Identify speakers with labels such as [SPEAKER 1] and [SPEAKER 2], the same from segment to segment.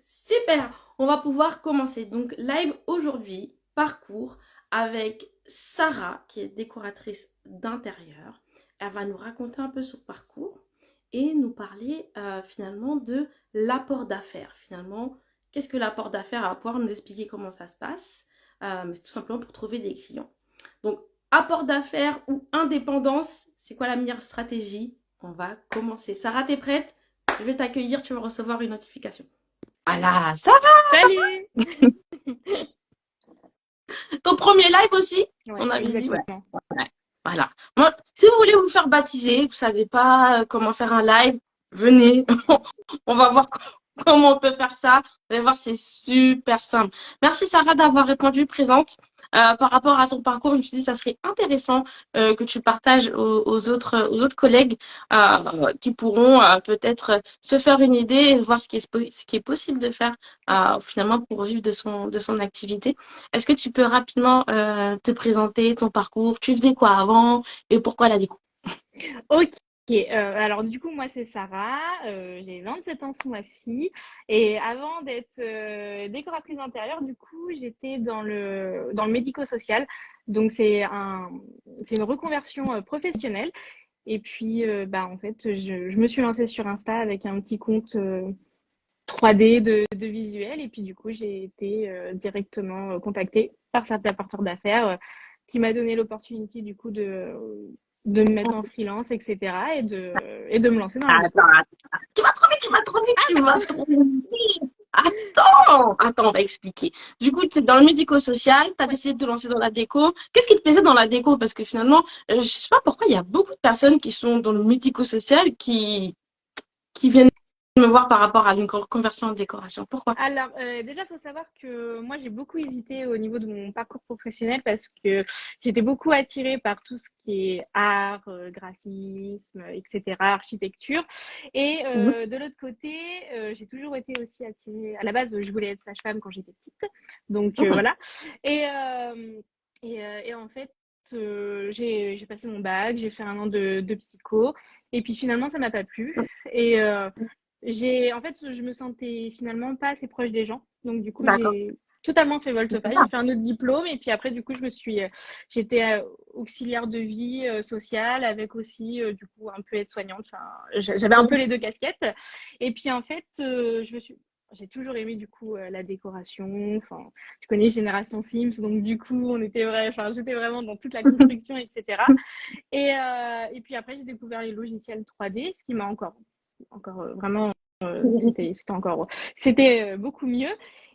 [SPEAKER 1] Super, on va pouvoir commencer. Donc, live aujourd'hui, parcours avec Sarah, qui est décoratrice d'intérieur. Elle va nous raconter un peu son parcours et nous parler finalement de l'apport d'affaires. Finalement, qu'est-ce que l'apport d'affaires? Elle va pouvoir nous expliquer comment ça se passe. Mais c'est tout simplement pour trouver des clients. Donc, apport d'affaires ou indépendance, c'est quoi la meilleure stratégie? On va commencer. Sarah, t'es prête? Je vais t'accueillir, tu vas recevoir une notification.
[SPEAKER 2] Voilà, ça va.
[SPEAKER 3] Salut!
[SPEAKER 2] Ton premier live aussi,
[SPEAKER 3] Ouais,
[SPEAKER 2] on avait dit, ouais.
[SPEAKER 3] exactement.
[SPEAKER 2] Ouais. Voilà. Moi, si vous voulez vous faire baptiser, vous savez pas comment faire un live, venez. On va voir comment on peut faire ça. Vous allez voir, c'est super simple. Merci Sarah d'avoir répondu présente. Par rapport à ton parcours, je me suis dit que ça serait intéressant que tu partages aux autres collègues qui pourront peut-être se faire une idée et voir ce qui est possible de faire finalement pour vivre de son activité. Est-ce que tu peux rapidement te présenter ton parcours? Tu faisais quoi avant et pourquoi la déco?
[SPEAKER 3] Ok. Alors du coup, moi c'est Sarah, j'ai 27 ans ce mois-ci et avant d'être décoratrice d'intérieur, du coup j'étais dans le médico-social, donc c'est une reconversion professionnelle et puis bah en fait je me suis lancée sur Insta avec un petit compte 3D de visuel et puis du coup j'ai été directement contactée par certains apporteurs d'affaires qui m'a donné l'opportunité du coup de me mettre en freelance, etc. et de me lancer dans la
[SPEAKER 2] Attends,
[SPEAKER 3] déco.
[SPEAKER 2] attends. Tu m'as trop vite, tu m'as trop vite,
[SPEAKER 3] Ah
[SPEAKER 2] tu m'as
[SPEAKER 3] d'accord.
[SPEAKER 2] trop vite. Attends, on va expliquer. Du coup, tu es dans le médico-social, tu as
[SPEAKER 3] Ouais.
[SPEAKER 2] décidé de te lancer dans la déco. Qu'est-ce qui te plaisait dans la déco? Parce que finalement, je sais pas pourquoi il y a beaucoup de personnes qui sont dans le médico-social qui viennent me voir par rapport à une conversion en décoration. Pourquoi?
[SPEAKER 3] Alors, déjà, il faut savoir que moi, j'ai beaucoup hésité au niveau de mon parcours professionnel parce que j'étais beaucoup attirée par tout ce qui est art, graphisme, etc., architecture. Et
[SPEAKER 2] Mhm.
[SPEAKER 3] de l'autre côté, j'ai toujours été aussi attirée. À la base, je voulais être sage-femme quand j'étais petite. Donc,
[SPEAKER 2] Mhm.
[SPEAKER 3] voilà. Et, et en fait, j'ai passé mon bac, j'ai fait un an de psycho. Et puis finalement, ça m'a pas plu. Et en fait, je me sentais finalement pas assez proche des gens. Donc, du coup,
[SPEAKER 2] D'accord.
[SPEAKER 3] j'ai totalement fait volte-face. J'ai fait un autre diplôme et puis après, du coup, j'étais auxiliaire de vie sociale avec aussi, du coup, un peu aide-soignante. Enfin, j'avais un peu les deux casquettes. Et puis, en fait, j'ai toujours aimé, du coup, la décoration. Enfin, tu connais Génération Sims. Donc, du coup, enfin, j'étais vraiment dans toute la construction, etc. Et puis après, j'ai découvert les logiciels 3D, ce qui m'a encore vraiment c'était beaucoup mieux.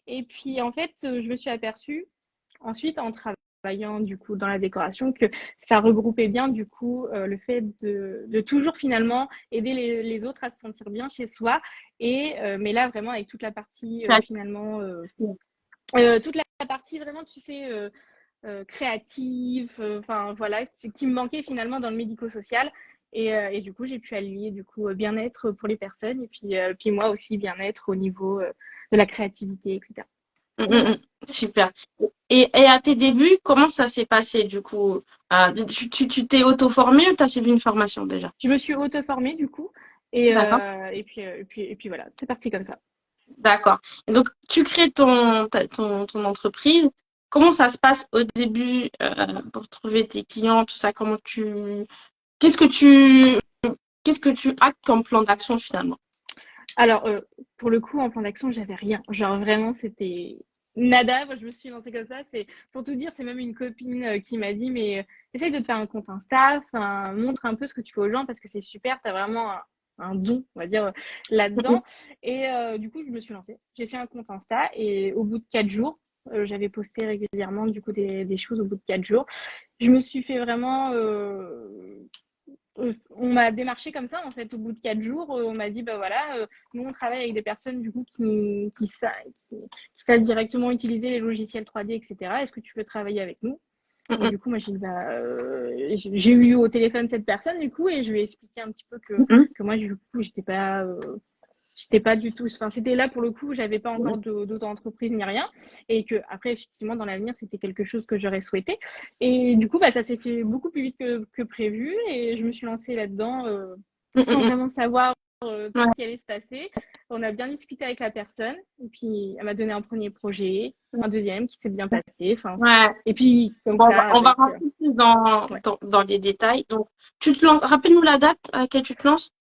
[SPEAKER 3] Et puis en fait, je me suis aperçue ensuite en travaillant du coup dans la décoration que ça regroupait bien du coup le fait de toujours finalement aider les autres à se sentir bien chez soi et mais là vraiment avec toute la partie finalement toute la partie vraiment tu sais créative, enfin voilà, qui me manquait finalement dans le médico-social. Et du coup, j'ai pu allier du coup bien-être pour les personnes et puis moi aussi bien-être au niveau de la créativité, etc.
[SPEAKER 2] Mm,
[SPEAKER 3] Donc
[SPEAKER 2] mm,
[SPEAKER 3] voilà.
[SPEAKER 2] mm. Super. Et à tes débuts, comment ça s'est passé du coup? Tu t'es auto-formé ou tu as suivi une formation déjà?
[SPEAKER 3] Je me suis auto-formée du coup
[SPEAKER 2] D'accord.
[SPEAKER 3] et puis voilà, c'est parti comme ça.
[SPEAKER 2] D'accord. Et donc, tu crées ton entreprise. Comment ça se passe au début pour trouver tes clients, tout ça? Qu'est-ce que tu, qu'est-ce que tu as comme plan d'action finalement?
[SPEAKER 3] Alors, pour le coup, en plan d'action, j'avais rien. Genre vraiment, c'était nada. Moi, je me suis lancée comme ça. C'est pour tout dire, c'est même une copine qui m'a dit, mais essaye de te faire un compte Insta, enfin, montre un peu ce que tu fais aux gens parce que c'est super. T'as vraiment un don, on va dire, là-dedans. Et du coup, je me suis lancée. J'ai fait un compte Insta et au bout de 4 jours, j'avais posté régulièrement du coup des choses au bout de 4 jours. Je me suis fait vraiment on m'a démarché comme ça en fait au bout de 4 jours. On m'a dit bah voilà, nous on travaille avec des personnes du coup qui savent directement utiliser les logiciels 3D, etc. Est-ce que tu veux travailler avec nous? Et du coup, moi, j'ai dit, bah, j'ai eu au téléphone cette personne, du coup, et je lui ai expliqué un petit peu que moi, du coup, j'étais pas du tout, enfin, c'était là pour le coup, j'avais pas encore d'auto-entreprise ni rien. Et que, après, effectivement, dans l'avenir, c'était quelque chose que j'aurais souhaité. Et du coup, bah, ça s'est fait beaucoup plus vite que prévu. Et je me suis lancée là-dedans, sans vraiment savoir tout
[SPEAKER 2] Ouais.
[SPEAKER 3] ce qui allait se passer. On a bien discuté avec la personne. Et puis, elle m'a donné un premier projet, un deuxième qui s'est bien passé. Enfin,
[SPEAKER 2] Ouais.
[SPEAKER 3] et puis, comme
[SPEAKER 2] Bon,
[SPEAKER 3] ça,
[SPEAKER 2] on va
[SPEAKER 3] avec.
[SPEAKER 2] rentrer plus dans,
[SPEAKER 3] Ouais.
[SPEAKER 2] dans les détails. Donc, tu te lances. Rappelle-nous la date à laquelle tu te lances.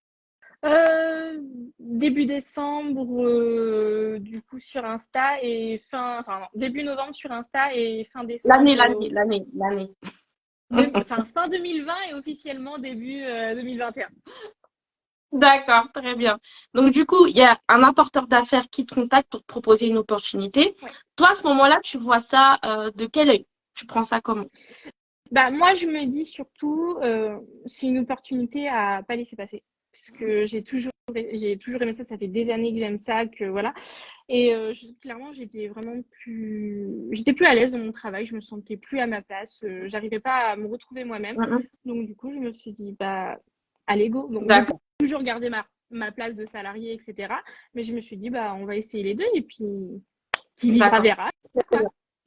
[SPEAKER 3] Début décembre, du coup, sur Insta et enfin, non, début novembre sur Insta et fin
[SPEAKER 2] L'année,
[SPEAKER 3] décembre,
[SPEAKER 2] l'année, l'année, l'année.
[SPEAKER 3] enfin, fin 2020 et officiellement début 2021.
[SPEAKER 2] D'accord, très bien. Donc, du coup, il y a un apporteur d'affaires qui te contacte pour te proposer une opportunité.
[SPEAKER 3] Ouais.
[SPEAKER 2] Toi, à ce moment-là, tu vois ça de quel œil? Tu prends ça comment?
[SPEAKER 3] Bah, moi, je me dis surtout, c'est une opportunité à pas laisser passer. Puisque j'ai toujours aimé ça, ça fait des années que j'aime ça, que voilà. Et clairement, j'étais plus à l'aise dans mon travail, je me sentais plus à ma place, j'arrivais pas à me retrouver moi-même.
[SPEAKER 2] Mhm.
[SPEAKER 3] Donc, du coup, je me suis dit, bah, allez, go. Donc, j'ai
[SPEAKER 2] D'accord,
[SPEAKER 3] toujours gardé ma place de salarié, etc. Mais je me suis dit, bah, on va essayer les deux et puis qui vivra
[SPEAKER 2] d'accord,
[SPEAKER 3] verra.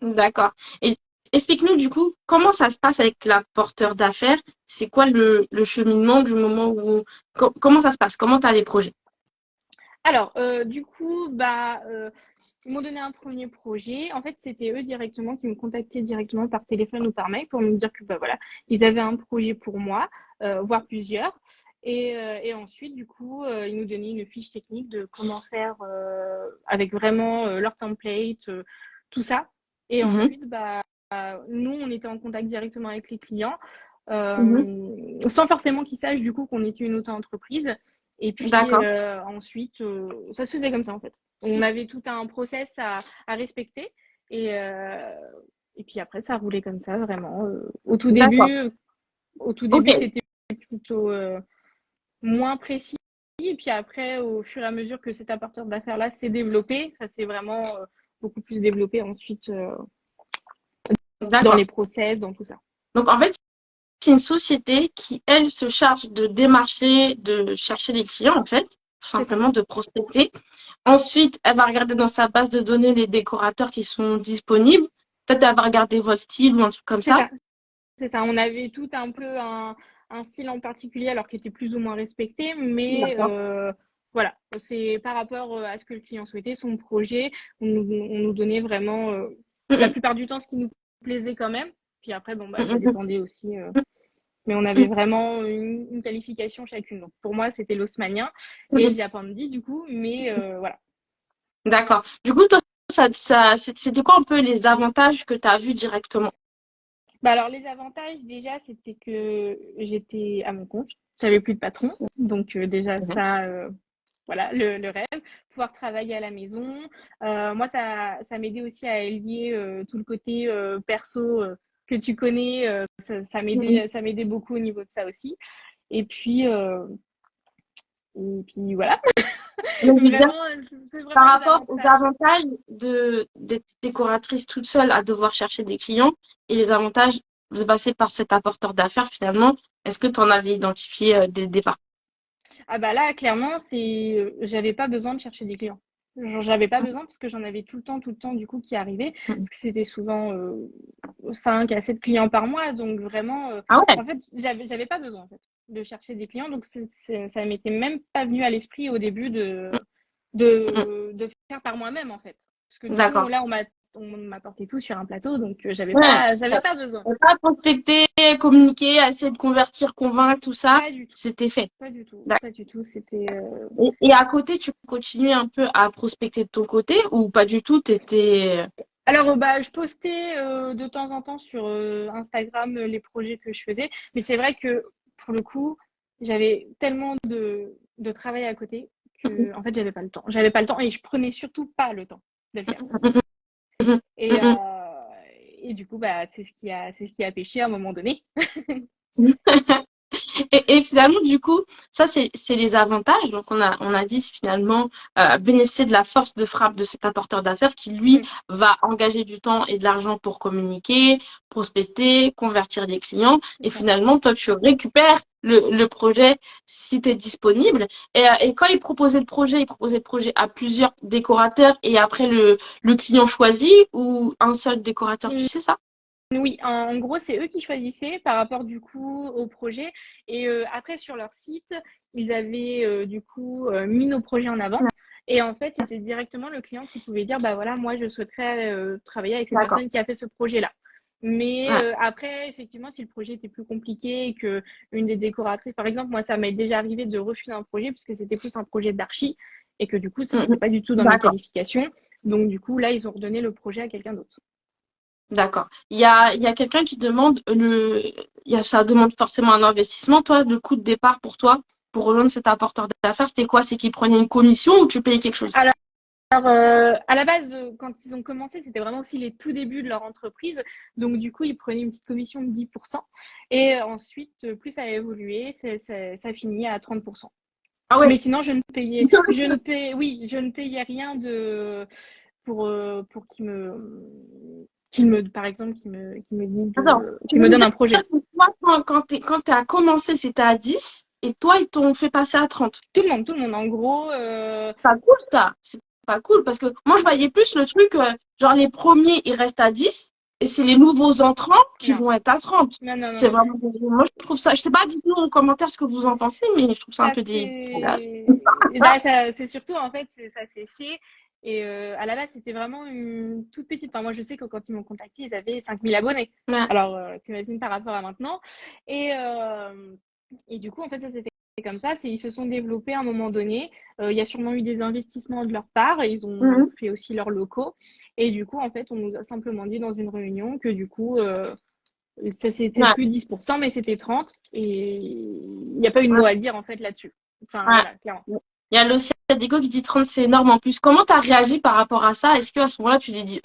[SPEAKER 2] d'accord. Et explique-nous, du coup, comment ça se passe avec l'apporteur d'affaires? C'est quoi le cheminement du moment où... comment ça se passe? Comment tu as les projets?
[SPEAKER 3] Alors, du coup, bah, ils m'ont donné un premier projet. En fait, c'était eux directement qui me contactaient directement par téléphone ou par mail pour me dire que bah voilà, ils avaient un projet pour moi, voire plusieurs. Et ensuite, du coup, ils nous donnaient une fiche technique de comment faire avec vraiment leur template, tout ça. Et
[SPEAKER 2] Mhm.
[SPEAKER 3] ensuite, bah, nous, on était en contact directement avec les clients,
[SPEAKER 2] Mhm.
[SPEAKER 3] sans forcément qu'ils sachent du coup qu'on était une auto-entreprise. Et puis
[SPEAKER 2] D'accord,
[SPEAKER 3] ensuite, ça se faisait comme ça en fait. On avait tout un process à respecter et, euh, et puis après, ça roulait comme ça vraiment.
[SPEAKER 2] d'accord.
[SPEAKER 3] Au tout
[SPEAKER 2] Ok,
[SPEAKER 3] début, c'était plutôt moins précis. Et puis après, au fur et à mesure que cet apporteur d'affaires-là s'est développé, ça s'est vraiment beaucoup plus développé ensuite dans
[SPEAKER 2] d'accord.
[SPEAKER 3] les process, dans tout ça.
[SPEAKER 2] Donc, en fait, c'est une société qui, elle, se charge de démarcher, de chercher les clients, en fait, tout
[SPEAKER 3] C'est ça.
[SPEAKER 2] simplement de prospecter. Ensuite, elle va regarder dans sa base de données les décorateurs qui sont disponibles. Peut-être elle va regarder votre style ou un truc comme
[SPEAKER 3] C'est
[SPEAKER 2] ça.
[SPEAKER 3] ça. C'est ça. On avait tout un peu un style en particulier, alors qui était plus ou moins respecté, mais
[SPEAKER 2] D'accord.
[SPEAKER 3] voilà, c'est par rapport à ce que le client souhaitait, son projet. On nous donnait vraiment, la
[SPEAKER 2] Mhm,
[SPEAKER 3] plupart du temps, ce qui nous plaisait quand même. Puis après, bon, bah, ça
[SPEAKER 2] mhm,
[SPEAKER 3] dépendait aussi. Mais on avait
[SPEAKER 2] mhm,
[SPEAKER 3] vraiment une qualification chacune. Donc pour moi, c'était l'osmanien et le
[SPEAKER 2] mhm.
[SPEAKER 3] japandi, du coup. Mais voilà.
[SPEAKER 2] D'accord. Du coup, toi, c'était quoi un peu les avantages que tu as vus directement?
[SPEAKER 3] Bah alors, les avantages, déjà, c'était que j'étais à mon compte. J'avais plus de patron. Donc, déjà,
[SPEAKER 2] Mhm,
[SPEAKER 3] ça, voilà, le rêve. Pouvoir travailler à la maison. Moi, ça m'aidait aussi à lier tout le côté perso que tu connais.
[SPEAKER 2] mhm.
[SPEAKER 3] Ça m'aidait beaucoup au niveau de ça aussi. Et puis, euh, et puis voilà.
[SPEAKER 2] Donc, je veux dire,
[SPEAKER 3] Vraiment, c'est
[SPEAKER 2] par
[SPEAKER 3] vraiment les
[SPEAKER 2] rapport aux
[SPEAKER 3] avantages.
[SPEAKER 2] avantages d'être décoratrice toute seule à devoir chercher des clients et les avantages de passer par cet apporteur d'affaires, finalement, est-ce que tu en avais identifié dès le départ?
[SPEAKER 3] Ah bah là, clairement, j'avais pas besoin de chercher des clients. Genre, j'avais pas besoin parce que j'en avais tout le temps, du coup, qui arrivaient.
[SPEAKER 2] Mhm.
[SPEAKER 3] Parce que c'était souvent 5 à 7 clients par mois. Donc, vraiment,
[SPEAKER 2] Ah ouais.
[SPEAKER 3] en fait, j'avais pas besoin, en fait, de chercher des clients. Donc, ça m'était même pas venu à l'esprit au début
[SPEAKER 2] Mhm.
[SPEAKER 3] de faire par moi-même, en fait. Parce que du coup,
[SPEAKER 2] D'accord.
[SPEAKER 3] là, on m'apportait tout sur un plateau. Donc,
[SPEAKER 2] Ouais.
[SPEAKER 3] j'avais pas besoin.
[SPEAKER 2] On pas prospecter, communiquer, essayer de convertir, convaincre, tout ça,
[SPEAKER 3] Pas du tout.
[SPEAKER 2] c'était fait.
[SPEAKER 3] Pas du tout.
[SPEAKER 2] D'accord.
[SPEAKER 3] Pas du tout. C'était.
[SPEAKER 2] Et à côté, tu continuais un peu à prospecter de ton côté ou pas du tout, t'étais...
[SPEAKER 3] Alors, bah, je postais de temps en temps sur Instagram les projets que je faisais, mais c'est vrai que pour le coup, j'avais tellement de travail à côté que, en fait, j'avais pas le temps. J'avais pas le temps et je prenais surtout pas le temps de le faire. Et, et du coup, bah, c'est ce qui a pêché à un moment donné.
[SPEAKER 2] Et finalement, du coup, ça, c'est les avantages. Donc, on a dit finalement bénéficier de la force de frappe de cet apporteur d'affaires qui, lui,
[SPEAKER 3] Mm,
[SPEAKER 2] va engager du temps et de l'argent pour communiquer, prospecter, convertir les clients.
[SPEAKER 3] c'est
[SPEAKER 2] Et
[SPEAKER 3] ça.
[SPEAKER 2] finalement, toi, tu récupères le projet si tu es disponible. Et quand il proposait le projet à plusieurs décorateurs et après le client choisit ou un seul décorateur, tu sais ça?
[SPEAKER 3] Oui, en gros, c'est eux qui choisissaient par rapport du coup au projet. Et après, sur leur site, ils avaient du coup mis nos projets en avant. Et en fait, c'était directement le client qui pouvait dire, bah voilà, moi, je souhaiterais travailler avec cette
[SPEAKER 2] D'accord.
[SPEAKER 3] personne qui a fait ce projet-là. Mais
[SPEAKER 2] Ouais.
[SPEAKER 3] après, effectivement, si le projet était plus compliqué et que une des décoratrices, par exemple, moi, ça m'est déjà arrivé de refuser un projet puisque c'était plus un projet d'archi et que du coup,
[SPEAKER 2] Mm,
[SPEAKER 3] c'était
[SPEAKER 2] mm.
[SPEAKER 3] pas du tout dans mes
[SPEAKER 2] D'accord.
[SPEAKER 3] qualifications. Donc, du coup, là, ils ont redonné le projet à quelqu'un d'autre.
[SPEAKER 2] D'accord. Il y a quelqu'un qui demande ça demande forcément un investissement. Toi, le coût de départ pour toi, pour rejoindre cet apporteur d'affaires, c'était quoi? C'est qu'ils prenaient une commission ou tu payais quelque chose?
[SPEAKER 3] Alors, à la base, quand ils ont commencé, c'était vraiment aussi les tout débuts de leur entreprise. Donc, du coup, ils prenaient une petite commission de 10%. Et ensuite, plus ça a évolué, ça finit à 30%.
[SPEAKER 2] Ah
[SPEAKER 3] Mais
[SPEAKER 2] ouais.
[SPEAKER 3] sinon, oui, je ne payais rien pour par exemple,
[SPEAKER 2] Attends, tu
[SPEAKER 3] qu'ils me
[SPEAKER 2] veux me
[SPEAKER 3] donnent
[SPEAKER 2] dire
[SPEAKER 3] un projet.
[SPEAKER 2] que toi, quand t'as commencé, c'était à 10 et toi, ils t'ont fait passer à 30.
[SPEAKER 3] Tout le monde, en gros,
[SPEAKER 2] C'est pas cool, ça. C'est pas cool parce que moi, je voyais plus le truc, genre les premiers, ils restent à 10 et c'est les nouveaux entrants qui
[SPEAKER 3] non,
[SPEAKER 2] vont être à 30.
[SPEAKER 3] non, non, non,
[SPEAKER 2] C'est
[SPEAKER 3] non.
[SPEAKER 2] vraiment, moi, je trouve ça, je sais pas, dites-nous en commentaire ce que vous en pensez, mais je trouve ça un
[SPEAKER 3] Ça
[SPEAKER 2] peu des.
[SPEAKER 3] bah, c'est surtout en fait ça s'est fait et à la base c'était vraiment une toute petite. Enfin, moi je sais que quand ils m'ont contacté ils avaient 5000 abonnés.
[SPEAKER 2] Ouais.
[SPEAKER 3] Alors t'imagines par rapport à maintenant et du coup en fait ça s'est fait comme ça. Ils se sont développés à un moment donné. Il y a sûrement eu des investissements de leur part et ils ont
[SPEAKER 2] Mhm.
[SPEAKER 3] fait aussi leurs locaux et du coup en fait on nous a simplement dit dans une réunion que du coup ça c'était
[SPEAKER 2] Ouais.
[SPEAKER 3] plus 10%, mais c'était 30 et il n'y a pas eu de
[SPEAKER 2] Ouais.
[SPEAKER 3] mot à dire en fait là-dessus. Enfin
[SPEAKER 2] Ouais.
[SPEAKER 3] voilà, clairement.
[SPEAKER 2] Il y a l'Océan Diego qui dit 30, c'est énorme en plus. Comment t'as réagi par rapport à ça? Est-ce qu'à ce moment-là, tu t'es dit,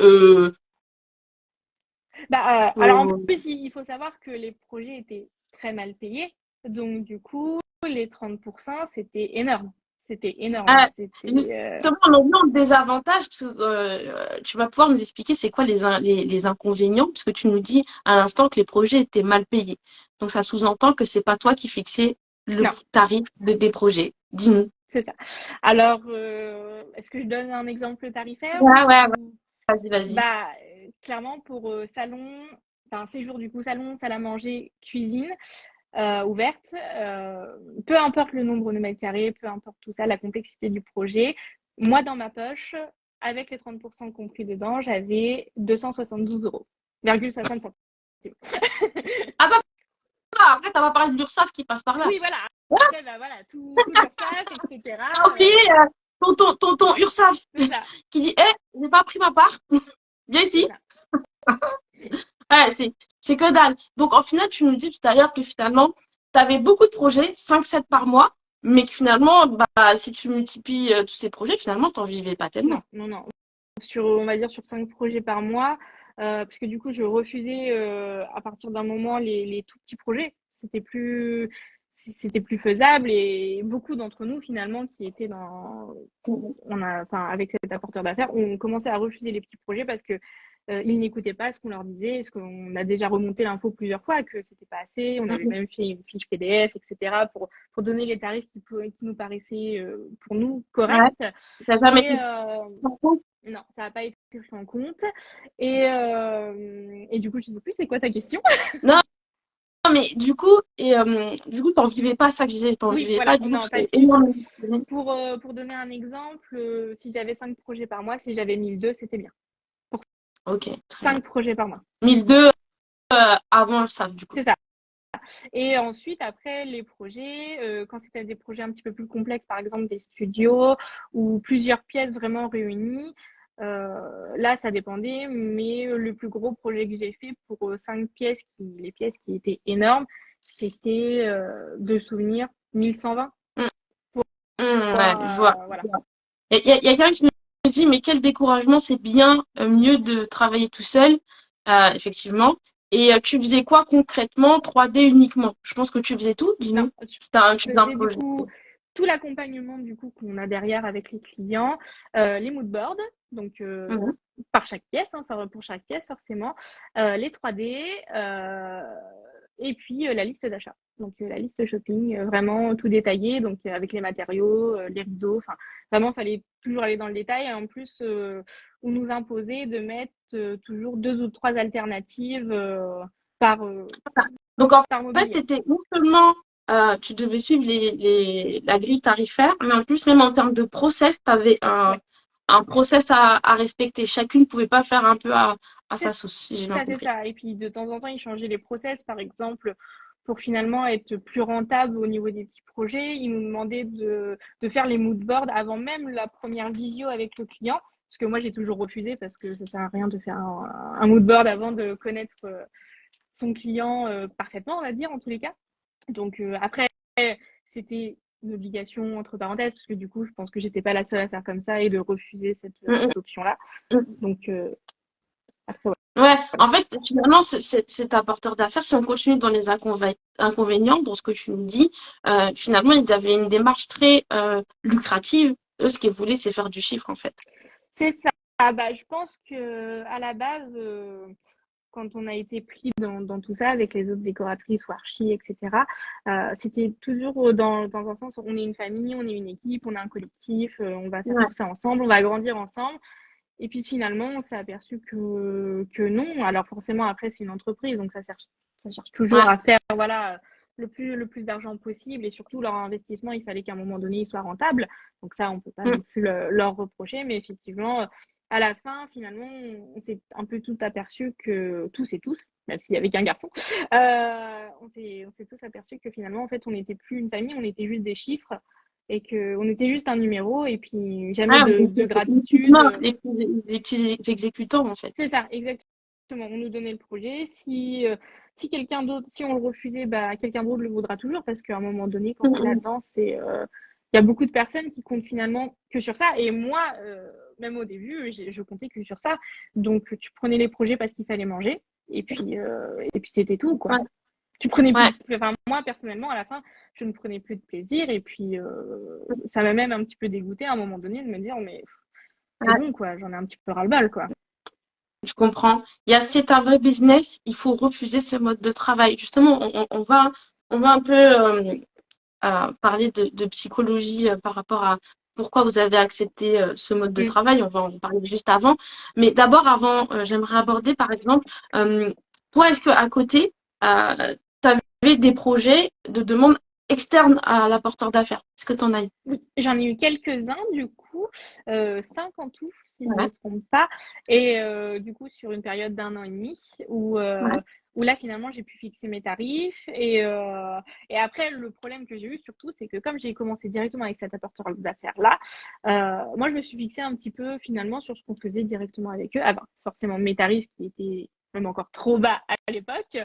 [SPEAKER 3] Alors en
[SPEAKER 2] faut-
[SPEAKER 3] plus, il faut savoir que les projets étaient très mal payés. Donc du coup, les 30%, c'était énorme. C'était énorme.
[SPEAKER 2] Ah,
[SPEAKER 3] C'était
[SPEAKER 2] justement, on en vient au désavantage, parce que tu vas pouvoir nous expliquer c'est quoi les inconvénients, parce que tu nous dis à l'instant que les projets étaient mal payés. Donc ça sous-entend que c'est pas toi qui fixais le
[SPEAKER 3] non,
[SPEAKER 2] tarif des projets. Dis-nous.
[SPEAKER 3] c'est ça. Alors, est-ce que je donne un exemple tarifaire
[SPEAKER 2] Ouais, ouais, ouais.
[SPEAKER 3] ou
[SPEAKER 2] Vas-y, vas-y.
[SPEAKER 3] bah clairement pour salon, enfin séjour du coup salon, salle à manger, cuisine. Ouverte, peu importe le nombre de mètres carrés, peu importe tout ça, la complexité du projet. Moi, dans ma poche, avec les 30% compris dedans, j'avais 272 euros, virgule 60 centimes.
[SPEAKER 2] Attends, attends, après, t'as pas parlé de l'URSSAF qui passe par là.
[SPEAKER 3] Oui, voilà. Après, bah voilà, tout l'URSSAF, etc.
[SPEAKER 2] T'as oublié ton URSSAF
[SPEAKER 3] C'est ça,
[SPEAKER 2] qui dit, j'ai pas pris ma part. Viens
[SPEAKER 3] c'est
[SPEAKER 2] ici.
[SPEAKER 3] ça.
[SPEAKER 2] Ouais, c'est que dalle. Donc, en final, tu nous dis tout à l'heure que finalement, tu avais beaucoup de projets, 5-7 par mois, mais que finalement, bah, si tu multiplies tous ces projets, finalement, tu n'en vivais pas tellement.
[SPEAKER 3] Non, non, non. On va dire sur 5 projets par mois, parce que du coup, je refusais à partir d'un moment les tout petits projets. C'était plus faisable et beaucoup d'entre nous finalement qui étaient enfin, avec cet apporteur d'affaires, on commençait à refuser les petits projets parce que ils n'écoutaient pas ce qu'on leur disait, ce qu'on a déjà remonté l'info plusieurs fois que c'était pas assez. On avait même fait une fiche PDF, etc. pour donner les tarifs qui nous paraissaient pour nous
[SPEAKER 2] Ouais,
[SPEAKER 3] corrects.
[SPEAKER 2] t'as jamais
[SPEAKER 3] Et
[SPEAKER 2] été
[SPEAKER 3] non, ça n'a pas été pris en compte. Et du coup, je sais plus, c'est quoi ta question?
[SPEAKER 2] Non, mais du coup, t'en vivais pas, ça que je disais, t'en
[SPEAKER 3] Oui,
[SPEAKER 2] vivais
[SPEAKER 3] voilà,
[SPEAKER 2] pas, du coup,
[SPEAKER 3] non,
[SPEAKER 2] tu
[SPEAKER 3] pas
[SPEAKER 2] fais
[SPEAKER 3] du tout.
[SPEAKER 2] énormément de projets.
[SPEAKER 3] Pour donner un exemple, si j'avais 5 projets par mois, si j'avais 1002, c'était bien. Pour
[SPEAKER 2] Ok, très bien.
[SPEAKER 3] 5 projets par mois.
[SPEAKER 2] 1002 avant l'URSSAF, du coup.
[SPEAKER 3] C'est ça. Et ensuite, après, les projets, quand c'était des projets un petit peu plus complexes, par exemple des studios ou plusieurs pièces vraiment réunies, là, ça dépendait. Mais le plus gros projet que j'ai fait pour 5 pièces, les pièces qui étaient énormes, c'était de souvenir 1120.
[SPEAKER 2] Hum, ouais, je vois.
[SPEAKER 3] Voilà.
[SPEAKER 2] Il y a quelqu'un qui nous dit, mais quel découragement, c'est bien mieux de travailler tout seul, effectivement. Et tu faisais quoi concrètement? 3D uniquement. Je pense que tu faisais tout,
[SPEAKER 3] Non,
[SPEAKER 2] dis-nous.
[SPEAKER 3] je
[SPEAKER 2] Tu faisais un
[SPEAKER 3] faisais du
[SPEAKER 2] projet.
[SPEAKER 3] coup tout l'accompagnement du coup qu'on a derrière avec les clients, les mood boards, donc
[SPEAKER 2] Mhm.
[SPEAKER 3] par chaque pièce, hein, pour chaque pièce forcément, les 3D, Et puis la liste d'achat. Donc la liste shopping, vraiment tout détaillé, donc avec les matériaux, les rideaux, enfin vraiment, il fallait toujours aller dans le détail. Et en plus, on nous imposait de mettre toujours 2 ou 3 alternatives par,
[SPEAKER 2] Donc, en
[SPEAKER 3] par
[SPEAKER 2] fait,
[SPEAKER 3] mobilier.
[SPEAKER 2] t'étais non seulement, tu devais suivre la grille tarifaire, mais en plus, même en termes de process, tu avais
[SPEAKER 3] Ouais,
[SPEAKER 2] un process à respecter. Chacune ne pouvait pas faire un peu à sa
[SPEAKER 3] c'est
[SPEAKER 2] sauce, si j'ai bien
[SPEAKER 3] ça, c'est
[SPEAKER 2] compris.
[SPEAKER 3] ça. Et puis de temps en temps, ils changeaient les process, par exemple, pour finalement être plus rentable au niveau des petits projets. Ils nous demandaient de faire les mood boards avant même la première visio avec le client. Parce que moi, j'ai toujours refusé parce que ça sert à rien de faire un mood board avant de connaître son client parfaitement, on va dire, en tous les cas. Donc après, c'était une obligation entre parenthèses, parce que du coup, je pense que j'étais pas la seule à faire comme ça et de refuser
[SPEAKER 2] Mm,
[SPEAKER 3] cette option-là.
[SPEAKER 2] mm.
[SPEAKER 3] Donc après,
[SPEAKER 2] Ouais,
[SPEAKER 3] voilà.
[SPEAKER 2] en fait, finalement, cet apporteur d'affaires, si on continue dans les inconvénients, dans ce que tu nous dis, finalement, ils avaient une démarche très lucrative. Eux, ce qu'ils voulaient, c'est faire du chiffre, en fait.
[SPEAKER 3] C'est ça. Ah bah, je pense que à la base, quand on a été pris dans tout ça avec les autres décoratrices ou archi, etc., c'était toujours dans un sens, on est une famille, on est une équipe, on est un collectif, on va faire
[SPEAKER 2] Ouais,
[SPEAKER 3] tout ça ensemble, on va grandir ensemble. Et puis finalement, on s'est aperçu que non. Alors forcément, après, c'est une entreprise, donc ça cherche toujours
[SPEAKER 2] ouais,
[SPEAKER 3] à faire voilà, le plus d'argent possible. Et surtout, leur investissement, il fallait qu'à un moment donné, il soit rentable. Donc ça, on ne peut pas
[SPEAKER 2] mm,
[SPEAKER 3] non plus leur reprocher. Mais effectivement, à la fin, finalement, on s'est un peu tout aperçu que, tous et tous, même s'il y avait qu'un garçon, on s'est tous aperçu que finalement, en fait, on n'était plus une famille, on était juste des chiffres et qu'on était juste un numéro et puis jamais
[SPEAKER 2] ouais,
[SPEAKER 3] de
[SPEAKER 2] les petites mains,
[SPEAKER 3] gratitude.
[SPEAKER 2] les petits exécutants, en fait.
[SPEAKER 3] C'est ça, exactement. On nous donnait le projet. Si quelqu'un d'autre, si on le refusait, bah, quelqu'un d'autre le voudra toujours parce qu'à un moment donné, quand
[SPEAKER 2] Mm,
[SPEAKER 3] tu es
[SPEAKER 2] mm.
[SPEAKER 3] là-dedans, il y a beaucoup de personnes qui comptent finalement que sur ça. Et moi, même au début, je comptais que sur ça. Donc, tu prenais les projets parce qu'il fallait manger. Et puis c'était tout, quoi.
[SPEAKER 2] Ouais,
[SPEAKER 3] Tu prenais
[SPEAKER 2] ouais.
[SPEAKER 3] enfin, moi, personnellement, à la fin, je ne prenais plus de plaisir. Et puis, ça m'a même un petit peu dégoûté à un moment donné de me dire, mais c'est
[SPEAKER 2] Ouais,
[SPEAKER 3] bon, quoi. J'en ai un petit peu ras-le-bal, quoi.
[SPEAKER 2] je comprends. C'est un vrai business, il faut refuser ce mode de travail. Justement, on va un peu parler de psychologie par rapport à pourquoi vous avez accepté ce mode de
[SPEAKER 3] Mm.
[SPEAKER 2] travail. On va en parler juste avant. Mais d'abord, avant, j'aimerais aborder, par exemple, euh, toi, est-ce qu'à côté, tu avais des projets de demande externe à l'apporteur d'affaires? Est-ce que tu en as eu?
[SPEAKER 3] Oui, j'en ai eu quelques-uns du coup, 5 en tout, si je ne
[SPEAKER 2] Ouais,
[SPEAKER 3] me trompe pas. Et du coup, sur une période d'1 an et demi
[SPEAKER 2] ouais.
[SPEAKER 3] où là, finalement, j'ai pu fixer mes tarifs. Et après, le problème que j'ai eu surtout, c'est que comme j'ai commencé directement avec cet apporteur d'affaires-là, moi, je me suis fixée un petit peu finalement sur ce qu'on faisait directement avec eux. Avant, forcément, mes tarifs qui étaient même encore trop bas à l'époque.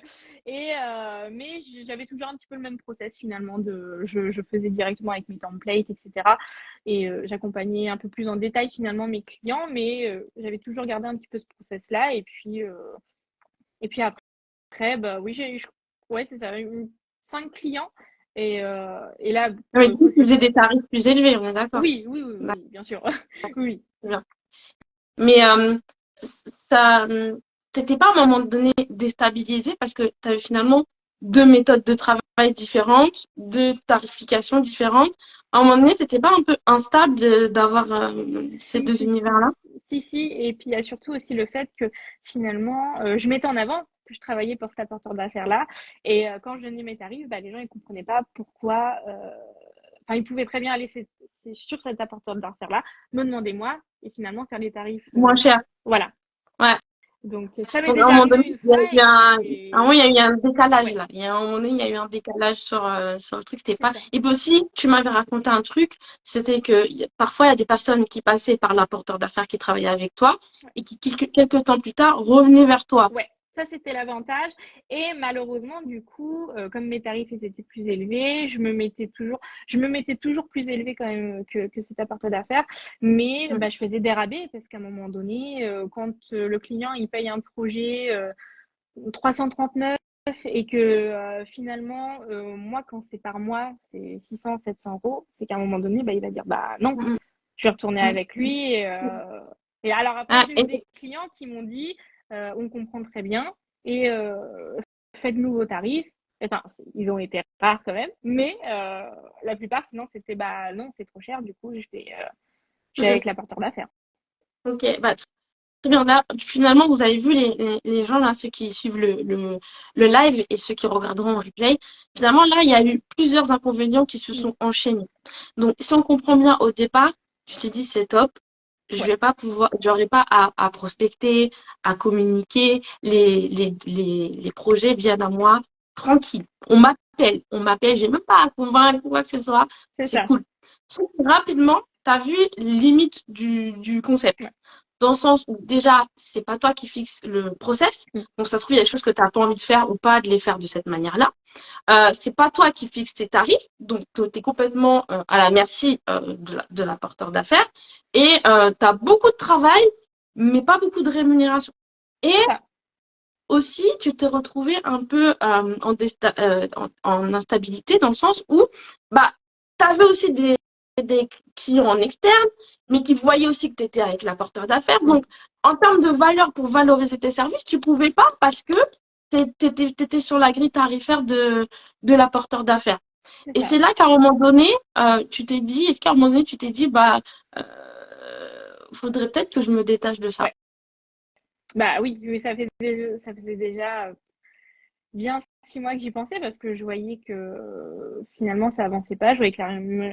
[SPEAKER 3] Mais j'avais toujours un petit peu le même process finalement. Je faisais directement avec mes templates, etc. Et j'accompagnais un peu plus en détail finalement mes clients, mais j'avais toujours gardé un petit peu ce process-là. Et puis après, bah oui, ouais, c'est ça, 5 clients. Et là, pour
[SPEAKER 2] Mais
[SPEAKER 3] le
[SPEAKER 2] du
[SPEAKER 3] coup,
[SPEAKER 2] coup, tu
[SPEAKER 3] c'est
[SPEAKER 2] faisais des tarifs plus élevés, on est d'accord?
[SPEAKER 3] oui, oui, oui, oui, bien sûr. Oui.
[SPEAKER 2] D'accord. Mais ça, t'étais pas à un moment donné déstabilisé parce que tu avais finalement deux méthodes de travail différentes, deux tarifications différentes. À un moment donné, t'étais pas un peu instable d'avoir ces
[SPEAKER 3] Si,
[SPEAKER 2] deux
[SPEAKER 3] si, si,
[SPEAKER 2] univers-là?
[SPEAKER 3] si, si. Et puis il y a surtout aussi le fait que finalement, je mettais en avant que je travaillais pour cet apporteur d'affaires-là. Et quand je donnais mes tarifs, bah, les gens ne comprenaient pas pourquoi. Enfin, ils pouvaient très bien aller sur cet apporteur d'affaires-là, me demander moi, et finalement faire les tarifs.
[SPEAKER 2] Moins cher.
[SPEAKER 3] Voilà.
[SPEAKER 2] Ouais.
[SPEAKER 3] Donc ça m'est
[SPEAKER 2] Donc, à un
[SPEAKER 3] déjà
[SPEAKER 2] moment
[SPEAKER 3] arrivé
[SPEAKER 2] donné,
[SPEAKER 3] une fois, et
[SPEAKER 2] à un moment, il y a eu un décalage
[SPEAKER 3] ouais,
[SPEAKER 2] là. Il y a un moment donné, il y a eu un décalage sur le truc. C'était
[SPEAKER 3] c'est
[SPEAKER 2] pas.
[SPEAKER 3] ça.
[SPEAKER 2] Et puis aussi, tu m'avais raconté un truc, c'était que parfois, il y a des personnes qui passaient par l'apporteur d'affaires qui travaillait avec toi et qui, quelques temps plus tard, revenaient vers toi.
[SPEAKER 3] Ouais, ça c'était l'avantage. Et malheureusement, du coup, comme mes tarifs ils étaient plus élevés, je me mettais toujours plus élevé quand même que cet apporteur d'affaires. Mais
[SPEAKER 2] Mm.
[SPEAKER 3] bah, je faisais des rabais parce qu'à un moment donné, quand le client il paye un projet 339 et que finalement, moi, quand c'est par mois, c'est 600, 700 euros, c'est qu'à un moment donné, bah, il va dire bah non,
[SPEAKER 2] Mm,
[SPEAKER 3] je vais retourner
[SPEAKER 2] mm,
[SPEAKER 3] avec lui. Et alors après,
[SPEAKER 2] Ah,
[SPEAKER 3] j'ai eu des clients qui m'ont dit on comprend très bien et faites-nous vos tarifs. Enfin, ils ont été rares quand même, mais la plupart, sinon, c'était bah non, c'est trop cher, du coup, je vais avec l'apporteur d'affaires.
[SPEAKER 2] Ok, bah, très bien. Là, finalement, vous avez vu les gens, là, ceux qui suivent le live et ceux qui regarderont en replay. Finalement, là, il y a eu plusieurs inconvénients qui se sont enchaînés. Donc, si on comprend bien au départ, tu t'es dit, c'est top. Je
[SPEAKER 3] Ouais,
[SPEAKER 2] vais pas pouvoir, j'aurai pas à prospecter, à communiquer. Les projets viennent à moi tranquille. On m'appelle, j'ai même pas à convaincre ou quoi que ce soit.
[SPEAKER 3] c'est
[SPEAKER 2] C'est
[SPEAKER 3] ça.
[SPEAKER 2] cool. Sauf que rapidement, tu as vu limite du concept.
[SPEAKER 3] Ouais.
[SPEAKER 2] Dans le sens où déjà, c'est pas toi qui fixes le process.
[SPEAKER 3] Mm.
[SPEAKER 2] Donc, ça se trouve, il y a des choses que tu n'as pas envie de faire ou pas de les faire de cette manière-là. C'est pas toi qui fixes tes tarifs. Donc, tu es complètement à la merci de l'apporteur d'affaires. Et tu as beaucoup de travail, mais pas beaucoup de rémunération. Et
[SPEAKER 3] C'est ça.
[SPEAKER 2] aussi, tu t'es retrouvé un peu en instabilité dans le sens où bah, tu avais aussi des clients en externe, mais qui voyaient aussi que tu étais avec l'apporteur d'affaires. Donc, en termes de valeur pour valoriser tes services, tu ne pouvais pas parce que tu étais sur la grille tarifaire de l'apporteur d'affaires.
[SPEAKER 3] C'est
[SPEAKER 2] Et
[SPEAKER 3] ça.
[SPEAKER 2] c'est là qu'à un moment donné, tu t'es dit, est-ce qu'à un moment donné, tu t'es dit, bah, faudrait peut-être que je me détache de ça.
[SPEAKER 3] Ouais. Bah oui, mais ça faisait déjà bien 6 mois que j'y pensais parce que je voyais que finalement ça avançait pas, je voyais que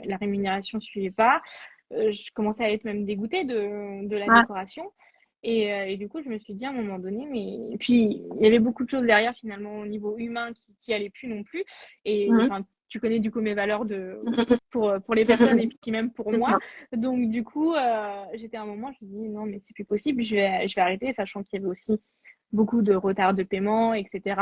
[SPEAKER 3] la rémunération suivait pas. Je commençais à être même dégoûtée de la
[SPEAKER 2] Ouais.
[SPEAKER 3] décoration. Et du coup, je me suis dit à un moment donné, mais et puis il y avait beaucoup de choses derrière finalement au niveau humain qui allaient plus non plus. Et
[SPEAKER 2] Mhm.
[SPEAKER 3] enfin, tu connais du coup mes valeurs pour les personnes et puis même pour
[SPEAKER 2] C'est
[SPEAKER 3] moi.
[SPEAKER 2] ça.
[SPEAKER 3] Donc du coup, j'étais à un moment, je me dis non mais c'est plus possible, je vais arrêter, sachant qu'il y avait aussi beaucoup de retard de paiement, etc.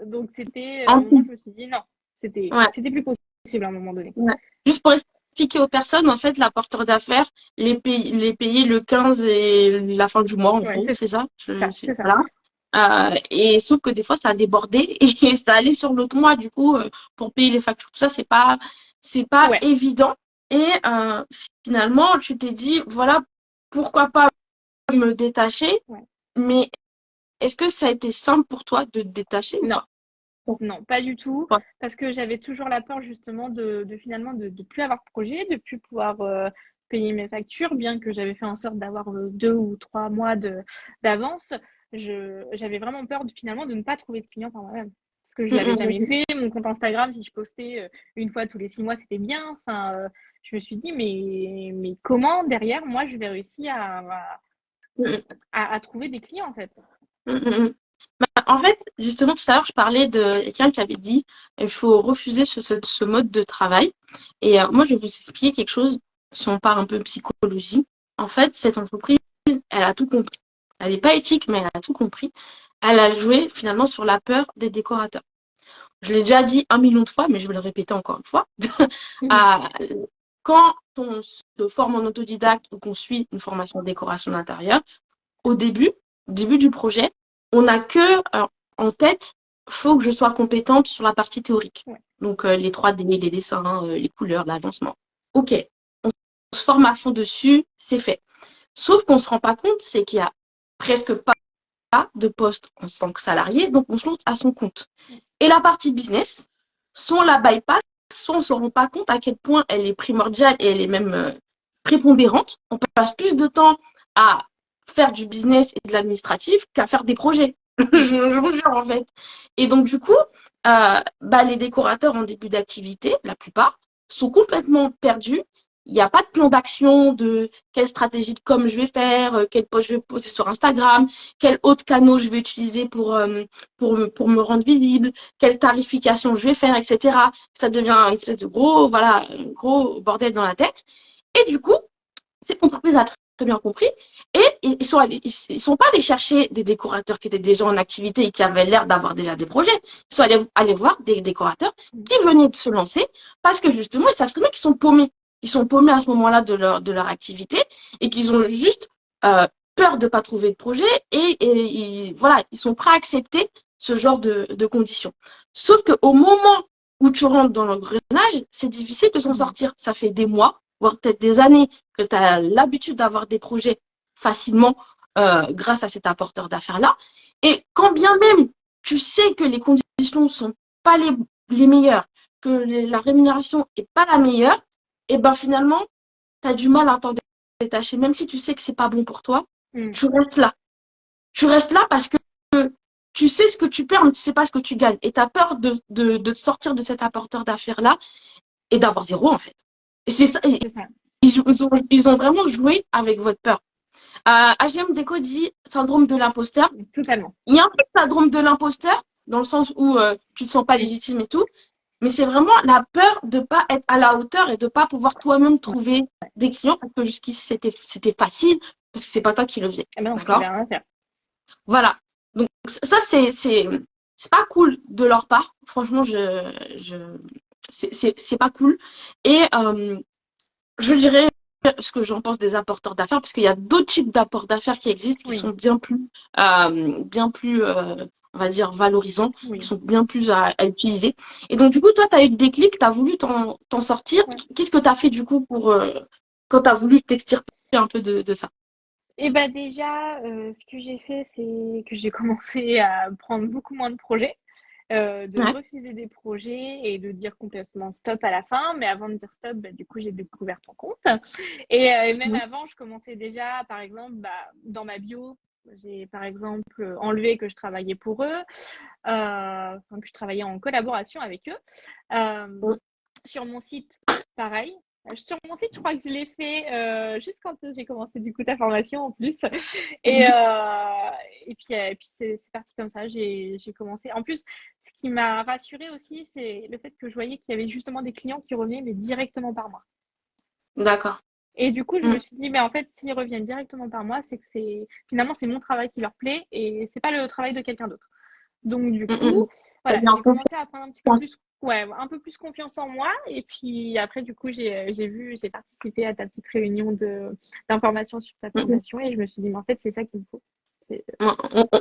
[SPEAKER 3] Donc c'était à un
[SPEAKER 2] En
[SPEAKER 3] moment,
[SPEAKER 2] plus,
[SPEAKER 3] je me suis dit non,
[SPEAKER 2] ouais.
[SPEAKER 3] c'était plus possible à un moment donné.
[SPEAKER 2] Ouais. Juste pour expliquer aux personnes, en fait, l'apporteur d'affaires, les payer le 15 et la fin du mois, en
[SPEAKER 3] Ouais,
[SPEAKER 2] gros,
[SPEAKER 3] c'est
[SPEAKER 2] c'est ça?
[SPEAKER 3] c'est ça.
[SPEAKER 2] Voilà. Et sauf que des fois, ça a débordé et ça allait sur l'autre mois, du coup, pour payer les factures, tout ça, c'est pas
[SPEAKER 3] Ouais.
[SPEAKER 2] évident. Et finalement, tu t'es dit, voilà, pourquoi pas me détacher,
[SPEAKER 3] Ouais.
[SPEAKER 2] mais est-ce que ça a été simple pour toi de te détacher ou
[SPEAKER 3] Non,
[SPEAKER 2] pas?
[SPEAKER 3] non, pas du tout,
[SPEAKER 2] Ouais.
[SPEAKER 3] parce que j'avais toujours la peur justement de finalement de plus avoir de projet, de plus pouvoir payer mes factures, bien que j'avais fait en sorte d'avoir 2 ou 3 mois d'avance. J'avais vraiment peur finalement de ne pas trouver de clients par moi-même. Parce que je l'avais jamais fait. Mon compte Instagram, si je postais une fois tous les 6 mois, c'était bien. Enfin, je me suis dit, mais comment derrière, moi, je vais réussir à trouver des clients en fait.
[SPEAKER 2] En fait, justement, tout à l'heure, je parlais de quelqu'un qui avait dit il faut refuser ce mode de travail. Et moi, je vais vous expliquer quelque chose, si on parle un peu psychologie. En fait, cette entreprise, elle a tout compris. Elle n'est pas éthique, mais elle a tout compris. Elle a joué finalement sur la peur des décorateurs. Je l'ai déjà dit 1 million de fois, mais je vais le répéter encore une fois. À- Quand on se forme en autodidacte ou qu'on suit une formation de décoration d'intérieur, au début du projet, on n'a que en tête, faut que je sois compétente sur la partie théorique.
[SPEAKER 3] Ouais.
[SPEAKER 2] Donc les 3D, les dessins, les couleurs, l'avancement. Ok, on se forme à fond dessus, c'est fait. Sauf qu'on ne se rend pas compte, c'est qu'il y a presque pas de poste en tant que salarié, donc on se lance à son compte. Et la partie business, soit on la bypass, soit on ne se rend pas compte à quel point elle est primordiale et elle est même prépondérante. On passe plus de temps à faire du business et de l'administratif qu'à faire des projets. Je vous jure, en fait. Et donc, du coup, les décorateurs en début d'activité, la plupart, sont complètement perdus. Il n'y a pas de plan d'action de quelle stratégie de com je vais faire, quel post je vais poster sur Instagram, quel autre canal je vais utiliser pour me rendre visible, quelle tarification je vais faire, etc. Ça devient une espèce de gros bordel dans la tête. Et du coup, cette entreprise a très bien compris et ils sont pas allés chercher des décorateurs qui étaient déjà en activité et qui avaient l'air d'avoir déjà des projets. Ils sont allés voir des décorateurs qui venaient de se lancer parce que justement, ils savent très bien qu'ils sont paumés. Ils sont paumés à ce moment-là de leur activité et qu'ils ont juste peur de ne pas trouver de projet et voilà, ils sont prêts à accepter ce genre de conditions. Sauf qu'au moment où tu rentres dans l'engrenage, c'est difficile de s'en sortir. Ça fait des mois, voire peut-être des années que tu as l'habitude d'avoir des projets facilement grâce à cet apporteur d'affaires-là. Et quand bien même tu sais que les conditions sont pas les meilleurs, que la rémunération est pas la meilleure, et ben finalement, tu as du mal à t'en détacher. Même si tu sais que c'est pas bon pour toi, tu restes là. Tu restes là parce que tu sais ce que tu perds, mais tu sais pas ce que tu gagnes. Et tu as peur de te sortir de cet apporteur d'affaires-là et d'avoir zéro, en fait. Et c'est ça.
[SPEAKER 3] C'est ça.
[SPEAKER 2] Ils ont vraiment joué avec votre peur. HM Déco dit syndrome de l'imposteur.
[SPEAKER 3] Totalement.
[SPEAKER 2] Il y a un peu de syndrome de l'imposteur, dans le sens où tu te sens pas légitime et tout. Mais c'est vraiment la peur de pas être à la hauteur et de pas pouvoir toi-même trouver des clients parce que jusqu'ici c'était facile parce que c'est pas toi qui le faisais.
[SPEAKER 3] Ah ben non,
[SPEAKER 2] D'accord?
[SPEAKER 3] rien à faire.
[SPEAKER 2] Voilà. Donc ça c'est pas cool de leur part. Franchement, c'est pas cool. Et je dirais ce que j'en pense des apporteurs d'affaires, parce qu'il y a d'autres types d'apports d'affaires qui existent, qui sont bien plus, on va dire, valorisants, qui sont bien plus à utiliser. Et donc, du coup, toi, tu as eu le déclic, tu as voulu t'en sortir.
[SPEAKER 3] Ouais.
[SPEAKER 2] Qu'est-ce que tu as fait, du coup, pour quand tu as voulu t'extirper un peu de ça?
[SPEAKER 3] Et bah déjà, ce que j'ai fait, c'est que j'ai commencé à prendre beaucoup moins de projets, de
[SPEAKER 2] Ouais.
[SPEAKER 3] refuser des projets et de dire complètement stop à la fin. Mais avant de dire stop, bah, du coup, j'ai découvert ton compte. Et même avant, je commençais déjà, par exemple, bah, dans ma bio, j'ai par exemple enlevé que je travaillais pour eux, que je travaillais en collaboration avec eux. Sur mon site, pareil. Sur mon site, je crois que je l'ai fait juste quand j'ai commencé du coup ta formation en plus. Et puis c'est parti comme ça. J'ai commencé. En plus, ce qui m'a rassurée aussi, c'est le fait que je voyais qu'il y avait justement des clients qui revenaient, mais directement par moi.
[SPEAKER 2] D'accord.
[SPEAKER 3] Et du coup, je me suis dit, mais en fait, s'ils reviennent directement par moi, c'est que finalement, c'est mon travail qui leur plaît et c'est pas le travail de quelqu'un d'autre. Donc, du coup, voilà, j'ai commencé à prendre un petit peu plus, un peu plus confiance en moi. Et puis après, du coup, j'ai participé à ta petite réunion d'information sur ta formation et je me suis dit, mais en fait, c'est ça qu'il me faut.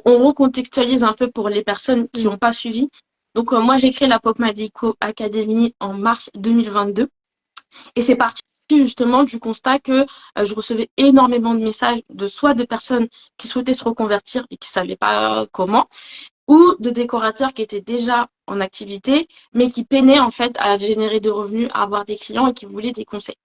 [SPEAKER 2] On recontextualise un peu pour les personnes qui n'ont pas suivi. Donc, moi, j'ai créé la Pop Medico Academy en mars 2022. Et c'est parti justement du constat que je recevais énormément de messages soit de personnes qui souhaitaient se reconvertir et qui ne savaient pas comment, ou de décorateurs qui étaient déjà en activité, mais qui peinaient en fait à générer des revenus, à avoir des clients et qui voulaient des conseils.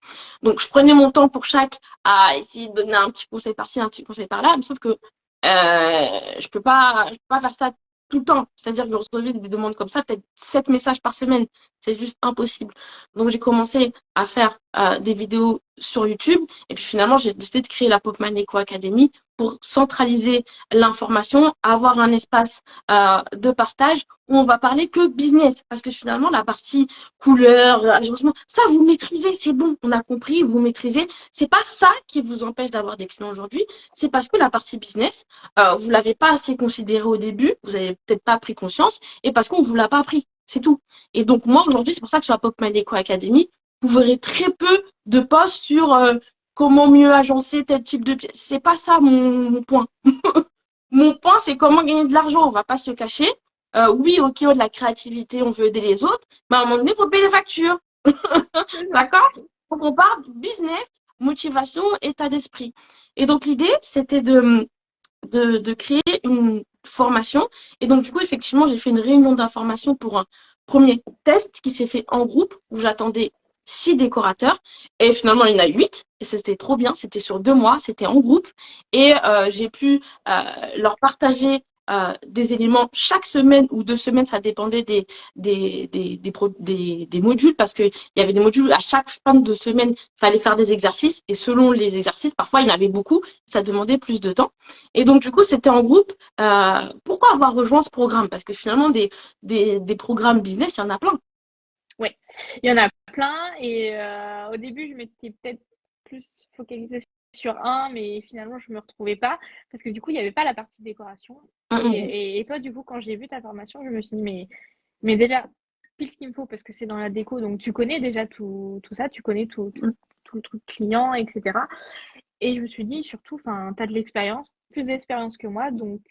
[SPEAKER 2] Donc je prenais mon temps pour chaque à essayer de donner un petit conseil par-ci, un petit conseil par-là, mais sauf que je peux pas faire ça tout le temps. C'est-à-dire que je recevais des demandes comme ça, peut-être 7 messages par semaine. C'est juste impossible. Donc j'ai commencé à faire des vidéos sur YouTube et puis finalement j'ai décidé de créer la Popman Eco Academy pour centraliser l'information, avoir un espace de partage où on va parler que business. Parce que finalement, la partie couleur, agencement, ça, vous maîtrisez, c'est bon, on a compris, vous maîtrisez. C'est pas ça qui vous empêche d'avoir des clients aujourd'hui, c'est parce que la partie business, vous l'avez pas assez considérée au début, vous avez peut-être pas pris conscience, et parce qu'on vous l'a pas appris, c'est tout. Et donc, moi, aujourd'hui, c'est pour ça que sur la Pop Eco Academy, vous verrez très peu de posts sur comment mieux agencer tel type de pièce. C'est pas ça mon point. Mon point, c'est comment gagner de l'argent. On va pas se le cacher. Oui, ok, de la créativité, on veut aider les autres, mais à un moment donné, il faut payer les factures. D'accord? Donc, on parle business, motivation, état d'esprit. Et donc, l'idée, c'était de créer une formation. Et donc, du coup, effectivement, j'ai fait une réunion d'information pour un premier test qui s'est fait en groupe où j'attendais 6 décorateurs. Et finalement, il y en a 8. Et c'était trop bien. C'était sur 2 mois. C'était en groupe. Et j'ai pu leur partager des éléments chaque semaine ou 2 semaines, ça dépendait des modules, parce qu'il y avait des modules à chaque fin de semaine, il fallait faire des exercices, et selon les exercices, parfois il y en avait beaucoup, ça demandait plus de temps. Et donc du coup, c'était en groupe. Pourquoi avoir rejoint ce programme? Parce que finalement, des programmes business, il y en a plein.
[SPEAKER 3] Oui, il y en a plein et au début, je m'étais peut-être plus focalisée sur un, mais finalement, je me retrouvais pas parce que du coup, il n'y avait pas la partie décoration. Et toi, du coup, quand j'ai vu ta formation, je me suis dit, mais déjà, pile ce qu'il me faut parce que c'est dans la déco, donc tu connais déjà tout ça, tu connais tout le truc client, etc. Et je me suis dit, surtout, tu as de l'expérience, plus d'expérience que moi, donc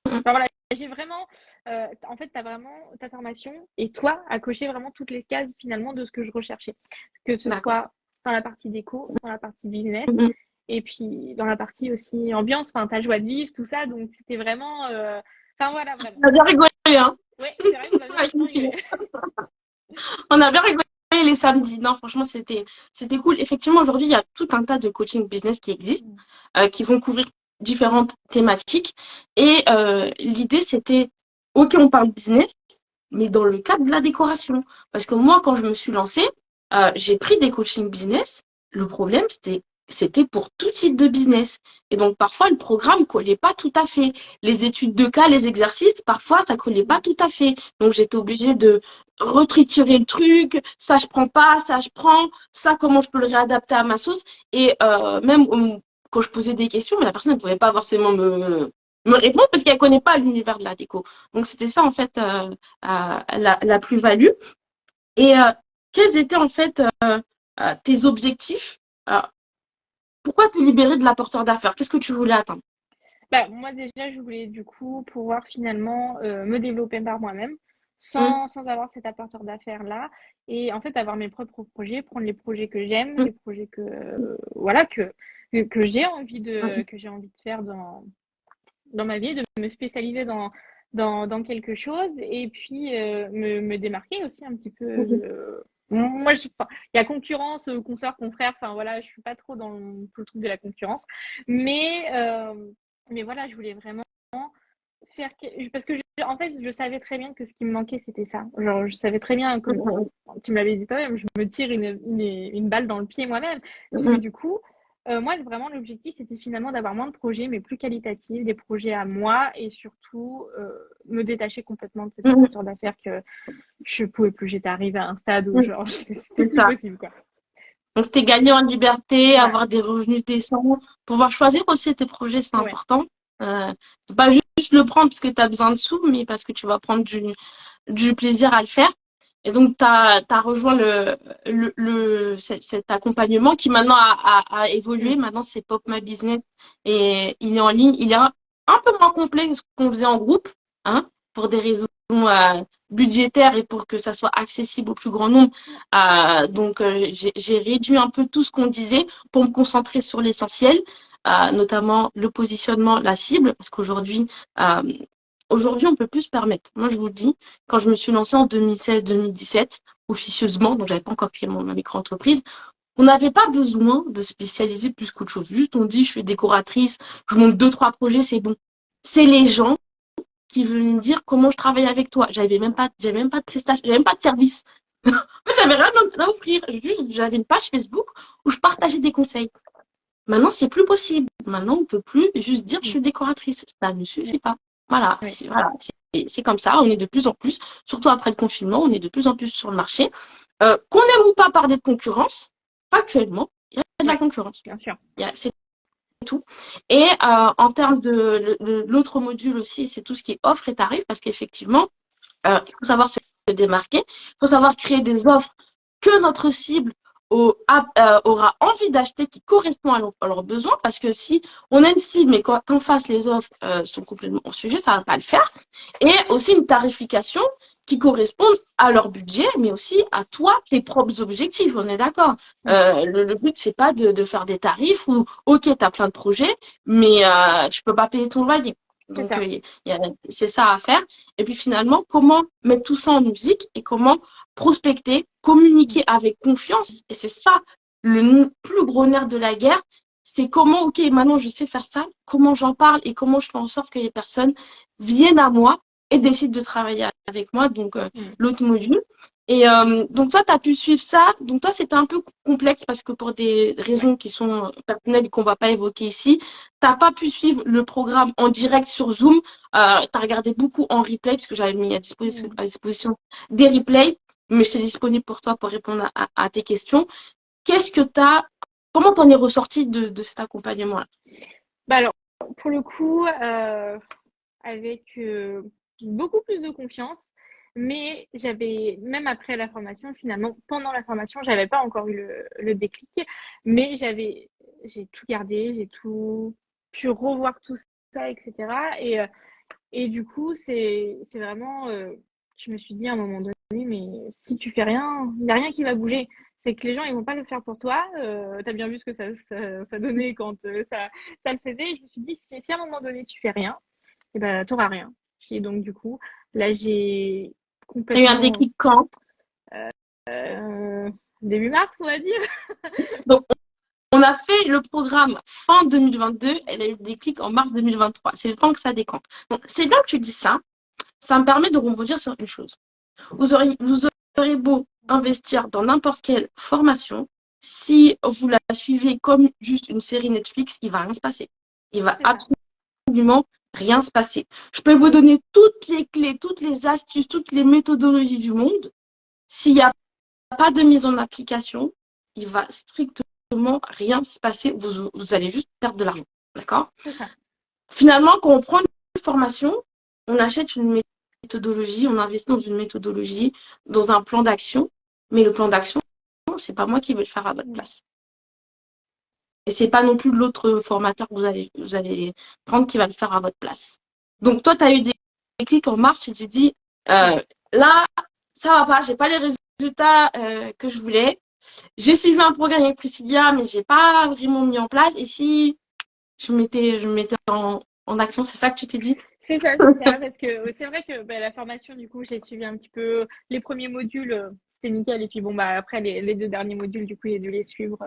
[SPEAKER 3] voilà, j'ai vraiment, en fait, tu as vraiment ta formation et toi à cocher vraiment toutes les cases finalement de ce que je recherchais. Que ce soit dans la partie déco, dans la partie business et puis dans la partie aussi ambiance, ta joie de vivre, tout ça. Donc c'était vraiment, voilà, vraiment.
[SPEAKER 2] On a bien rigolé, hein.
[SPEAKER 3] Ouais, c'est vrai qu'on a bien rigolé.
[SPEAKER 2] On a bien rigolé les samedis. Non, franchement, c'était cool. Effectivement, aujourd'hui, il y a tout un tas de coaching business qui existent, qui vont couvrir différentes thématiques. Et l'idée, c'était, OK, on parle business, mais dans le cadre de la décoration. Parce que moi, quand je me suis lancée, j'ai pris des coaching business. Le problème, c'était pour tout type de business. Et donc, parfois, le programme collait pas tout à fait. Les études de cas, les exercices, parfois, ça collait pas tout à fait. Donc, j'étais obligée de retriturer le truc. Ça, je prends pas, ça, je prends. Ça, comment je peux le réadapter à ma sauce. Et même quand je posais des questions, mais la personne ne pouvait pas forcément me répondre parce qu'elle connaît pas l'univers de la déco. Donc, c'était ça, en fait, la plus-value. Et quels étaient, en fait, tes objectifs? Pourquoi te libérer de l'apporteur d'affaires? Qu'est-ce que tu voulais atteindre?
[SPEAKER 3] Bah, moi, déjà, je voulais du coup pouvoir finalement me développer par moi-même
[SPEAKER 2] Hum,
[SPEAKER 3] sans avoir cet apporteur d'affaires-là. Et en fait, avoir mes propres projets, prendre les projets que j'aime,
[SPEAKER 2] hum,
[SPEAKER 3] les projets voilà, que
[SPEAKER 2] hum,
[SPEAKER 3] que j'ai envie de faire dans ma vie, de me spécialiser dans quelque chose et puis me démarquer aussi un petit peu.
[SPEAKER 2] hum,
[SPEAKER 3] Moi, enfin, il y a concurrence, consoeurs, confrères, enfin voilà, je suis pas trop dans tout le truc de la concurrence, mais, euh, mais voilà, je voulais vraiment faire. Parce que en fait, je savais très bien que ce qui me manquait, c'était ça. Genre, je savais très bien,
[SPEAKER 2] hum,
[SPEAKER 3] comme
[SPEAKER 2] hum,
[SPEAKER 3] tu me l'avais dit toi-même, je me tire une balle dans le pied moi-même,
[SPEAKER 2] hum,
[SPEAKER 3] puisque
[SPEAKER 2] hum,
[SPEAKER 3] du coup, moi, vraiment, l'objectif, c'était finalement d'avoir moins de projets, mais plus qualitatifs, des projets à moi, et surtout me détacher complètement de cet
[SPEAKER 2] hum,
[SPEAKER 3] apporteur d'affaires que je pouvais plus. J'étais arrivée à un stade où,
[SPEAKER 2] hum.
[SPEAKER 3] genre, c'était
[SPEAKER 2] C'est
[SPEAKER 3] plus
[SPEAKER 2] ça.
[SPEAKER 3] possible, quoi.
[SPEAKER 2] Donc, c'était gagner en liberté,
[SPEAKER 3] Ouais,
[SPEAKER 2] avoir des revenus décents, pouvoir choisir aussi tes projets, c'est
[SPEAKER 3] ouais.
[SPEAKER 2] important. Pas juste le prendre parce que tu as besoin de sous, mais parce que tu vas prendre du plaisir à le faire. Et donc, tu as rejoint cet accompagnement qui maintenant a évolué.
[SPEAKER 3] Mm.
[SPEAKER 2] Maintenant, c'est Pop My Business et il est en ligne. Il est un peu moins complet que ce qu'on faisait en groupe, hein, pour des raisons budgétaires et pour que ça soit accessible au plus grand nombre. Donc, j'ai réduit un peu tout ce qu'on disait pour me concentrer sur l'essentiel, notamment le positionnement, la cible, parce qu'aujourd'hui, euh, aujourd'hui, on peut plus se permettre. Moi, je vous le dis, quand je me suis lancée en 2016-2017, officieusement, donc j'avais pas encore créé ma micro-entreprise, on n'avait pas besoin de spécialiser plus qu'autre chose. Juste, on dit, je suis décoratrice, je monte deux, trois projets, c'est bon. C'est les gens qui veulent me dire comment je travaille avec toi. J'avais même pas de prestation, j'avais même pas de service. En fait, j'avais rien à offrir. Juste, j'avais une page Facebook où je partageais des conseils. Maintenant, c'est plus possible. Maintenant, on peut plus juste dire je
[SPEAKER 3] Mm.
[SPEAKER 2] suis décoratrice. Ça ne
[SPEAKER 3] Ouais,
[SPEAKER 2] suffit pas. Voilà,
[SPEAKER 3] ouais.
[SPEAKER 2] c'est comme ça. On est de plus en plus, surtout après le confinement, on est de plus en plus sur le marché. Qu'on aime ou pas parler de concurrence, factuellement, il y a de la
[SPEAKER 3] Ouais,
[SPEAKER 2] concurrence.
[SPEAKER 3] bien sûr.
[SPEAKER 2] C'est tout. Et en termes de l'autre module aussi, c'est tout ce qui est offre et tarifs, parce qu'effectivement, il faut savoir se démarquer, il faut savoir créer des offres que notre cible aura envie d'acheter, qui correspond à leurs besoins, parce que si on a une cible, mais qu'en face les offres sont complètement hors sujet, ça ne va pas le faire. Et aussi une tarification qui corresponde à leur budget, mais aussi à toi, tes propres objectifs, on est d'accord.
[SPEAKER 3] Mm.
[SPEAKER 2] Le but, c'est pas de faire des tarifs où, ok, tu as plein de projets, mais tu peux pas payer ton loyer.
[SPEAKER 3] C'est
[SPEAKER 2] Donc,
[SPEAKER 3] ça.
[SPEAKER 2] c'est ça à faire. Et puis finalement, comment mettre tout ça en musique et comment prospecter,
[SPEAKER 3] Mm.
[SPEAKER 2] communiquer avec confiance. Et c'est ça le plus gros nerf de la guerre. C'est comment, ok, maintenant je sais faire ça, comment j'en parle et comment je fais en sorte que les personnes viennent à moi et décident de travailler avec moi. Donc,
[SPEAKER 3] Mm.
[SPEAKER 2] l'autre module. Et donc, toi, tu as pu suivre ça. Donc, toi, c'était un peu complexe parce que pour des
[SPEAKER 3] Ouais.
[SPEAKER 2] raisons qui sont personnelles et qu'on ne va pas évoquer ici, t'as pas pu suivre le programme en direct sur Zoom. Tu as regardé beaucoup en replay puisque j'avais mis
[SPEAKER 3] Mm.
[SPEAKER 2] à disposition des replays, mais c'est disponible pour toi pour répondre à tes questions. Qu'est-ce que t'as, comment t'en es ressorti de cet accompagnement-là?
[SPEAKER 3] Bah alors, pour le coup, avec beaucoup plus de confiance, mais j'avais, même après la formation, finalement, pendant la formation, j'avais pas encore eu le déclic, mais j'ai tout gardé, j'ai tout pu revoir tout ça, etc. Et du coup, c'est vraiment, je me suis dit à un moment donné, mais si tu fais rien, il n'y a rien qui va bouger. C'est que les gens, ils vont pas le faire pour toi. Tu as bien vu ce que ça donnait quand ça le faisait. Et je me suis dit, si à un moment donné, tu fais rien, et ben, t'auras rien. Et donc, du coup, Là, j'ai
[SPEAKER 2] Tu as eu un
[SPEAKER 3] complètement
[SPEAKER 2] déclic quand?
[SPEAKER 3] euh, début mars, on va dire.
[SPEAKER 2] Donc, on a fait le programme fin 2022, elle a eu le déclic en mars 2023. C'est le temps que ça décompte. Donc, c'est bien que tu dis ça. Ça me permet de rebondir sur une chose. Vous aurez beau investir dans n'importe quelle formation, si vous la suivez comme juste une série Netflix, il va rien se passer. Il va
[SPEAKER 3] C'est ça.
[SPEAKER 2] absolument rien se passer. Je peux vous donner toutes les clés, toutes les astuces, toutes les méthodologies du monde. S'il n'y a pas de mise en application, il va strictement rien se passer. Vous allez juste perdre de l'argent. D'accord?
[SPEAKER 3] C'est ça.
[SPEAKER 2] Finalement, quand on prend une formation, on achète une méthodologie, on investit dans une méthodologie, dans un plan d'action. Mais le plan d'action, c'est pas moi qui vais le faire à votre place. Et c'est pas non plus l'autre formateur que vous allez prendre qui va le faire à votre place. Donc toi, tu as eu des clics en mars, tu t'es dit, là, ça va pas, j'ai pas les résultats que je voulais. J'ai suivi un programme avec Priscilla, mais j'ai pas vraiment mis en place. Et si je mettais en action, c'est ça que tu t'es dit?
[SPEAKER 3] C'est ça, parce que c'est vrai que la formation, du coup, j'ai suivi un petit peu les premiers modules, c'était nickel. Et puis bon, après, les 2 derniers modules, du coup, j'ai dû les suivre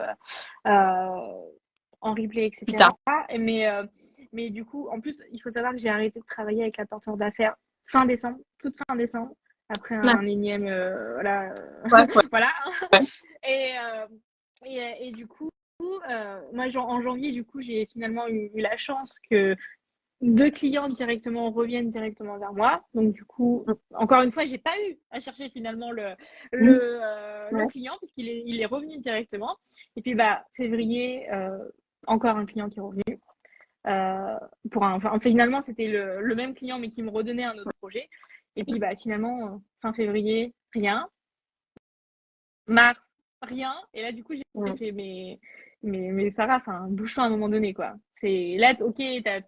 [SPEAKER 3] en replay, etc.
[SPEAKER 2] Putain.
[SPEAKER 3] Mais du coup, en plus, il faut savoir que j'ai arrêté de travailler avec l'apporteur d'affaires fin décembre, toute fin décembre, après
[SPEAKER 2] Ouais,
[SPEAKER 3] un énième, voilà,
[SPEAKER 2] ouais,
[SPEAKER 3] voilà.
[SPEAKER 2] ouais.
[SPEAKER 3] Et, et du coup, moi, en janvier, du coup, j'ai finalement eu la chance que 2 clients directement reviennent directement vers moi. Donc, du coup, encore une fois, j'ai pas eu à chercher finalement le
[SPEAKER 2] Ouais.
[SPEAKER 3] client puisqu'il est revenu directement. Et puis, février, encore un client qui est revenu. Finalement, c'était le même client mais qui me redonnait un autre projet. Et puis, finalement, fin février, rien. Mars, rien. Et là, du coup, j'ai
[SPEAKER 2] Ouais.
[SPEAKER 3] fait, mais Sarah, bouge-toi à un moment donné, quoi. C'est là, ok,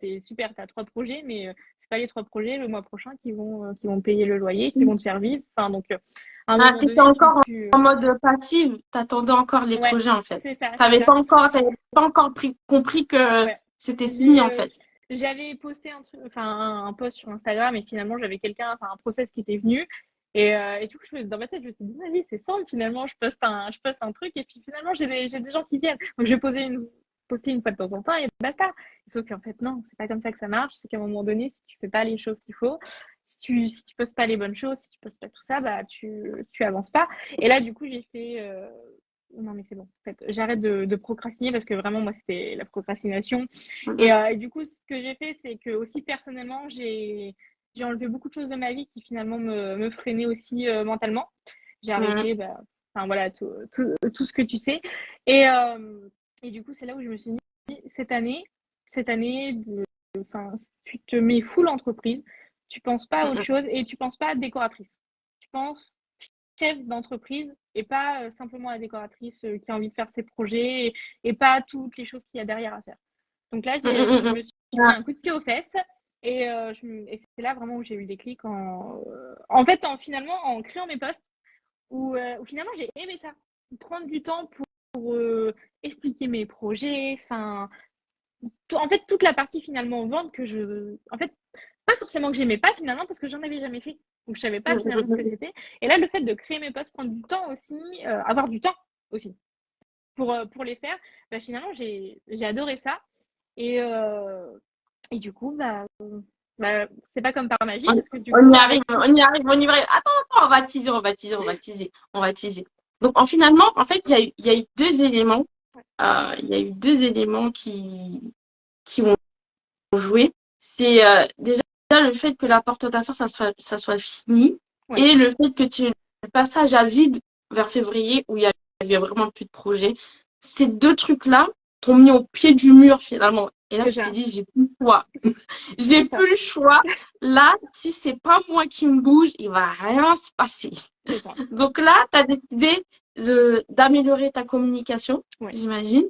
[SPEAKER 3] t'es super, t'as 3 projets, mais c'est pas les 3 projets le mois prochain qui vont payer le loyer, qui vont te faire vivre. Donc, à un
[SPEAKER 2] Ah,
[SPEAKER 3] moment
[SPEAKER 2] t'étais
[SPEAKER 3] donné,
[SPEAKER 2] encore en mode passive, t'attendais encore les
[SPEAKER 3] ouais,
[SPEAKER 2] projets en fait.
[SPEAKER 3] c'est ça, c'est
[SPEAKER 2] T'avais
[SPEAKER 3] ça.
[SPEAKER 2] pas encore, compris que
[SPEAKER 3] Ouais.
[SPEAKER 2] c'était fini en
[SPEAKER 3] Je,
[SPEAKER 2] fait.
[SPEAKER 3] j'avais posté un truc, un post sur Instagram et finalement j'avais un process qui était venu et du coup dans ma tête je me suis dit vas-y c'est simple finalement je poste un truc et puis finalement j'ai des gens qui viennent donc je vais poster une fois de temps en temps et basta. Sauf qu'en fait non c'est pas comme ça que ça marche, c'est qu'à un moment donné si tu fais pas les choses qu'il faut, si tu postes pas les bonnes choses, si tu postes pas tout ça tu avances pas. Et là du coup j'ai fait non mais c'est bon. En fait, j'arrête de procrastiner parce que vraiment moi c'était la procrastination. Et du coup, ce que j'ai fait, c'est que aussi personnellement, j'ai enlevé beaucoup de choses de ma vie qui finalement me freinaient aussi mentalement. J'ai
[SPEAKER 2] Mhm.
[SPEAKER 3] arrêté, voilà, tout ce que tu sais. Et, euh, et du coup, c'est là où je me suis dit, cette année, tu te mets full entreprise, tu penses pas à autre
[SPEAKER 2] Mhm.
[SPEAKER 3] chose et tu penses pas à décoratrice. Tu penses chef d'entreprise et pas simplement la décoratrice qui a envie de faire ses projets et pas toutes les choses qu'il y a derrière à faire. Donc là,
[SPEAKER 2] Mhm.
[SPEAKER 3] je
[SPEAKER 2] Mhm.
[SPEAKER 3] me suis mis
[SPEAKER 2] Ouais.
[SPEAKER 3] un coup de pied aux fesses et c'est là vraiment où j'ai eu le déclic en fait, finalement, en créant mes posts où finalement j'ai aimé ça. Prendre du temps pour expliquer mes projets, en fait, toute la partie finalement vente en fait, pas forcément que j'aimais pas finalement parce que j'en avais jamais fait. Donc je savais pas
[SPEAKER 2] Mhm.
[SPEAKER 3] finalement ce que
[SPEAKER 2] Mhm.
[SPEAKER 3] c'était. Et là, le fait de créer mes posts, prendre du temps aussi, avoir du temps aussi pour les faire, finalement, j'ai adoré ça. Et, euh, et du coup, c'est pas comme par magie
[SPEAKER 2] On,
[SPEAKER 3] parce que du
[SPEAKER 2] on
[SPEAKER 3] coup,
[SPEAKER 2] y arrive,
[SPEAKER 3] avec tout
[SPEAKER 2] on y arrive, on y arrive. Attends, on va teaser, on va teaser, on va teaser, on va teaser. Donc, finalement, en fait, il y a eu deux éléments. Il y a eu deux éléments qui ont joué. C'est déjà le fait que la porte d'affaires, ça soit fini.
[SPEAKER 3] ouais,
[SPEAKER 2] Et le fait que tu aies le passage à vide vers février où il y avait vraiment plus de projet. Ces deux trucs-là t'ont mis au pied du mur finalement. Et là,
[SPEAKER 3] c'est
[SPEAKER 2] tu t'es
[SPEAKER 3] ça,
[SPEAKER 2] dit, j'ai plus le choix.
[SPEAKER 3] c'est
[SPEAKER 2] J'ai
[SPEAKER 3] ça,
[SPEAKER 2] plus le choix. Là, si c'est pas moi qui me bouge, il va rien se passer.
[SPEAKER 3] c'est ça.
[SPEAKER 2] Donc là, tu as décidé d'améliorer ta communication,
[SPEAKER 3] Ouais,
[SPEAKER 2] j'imagine.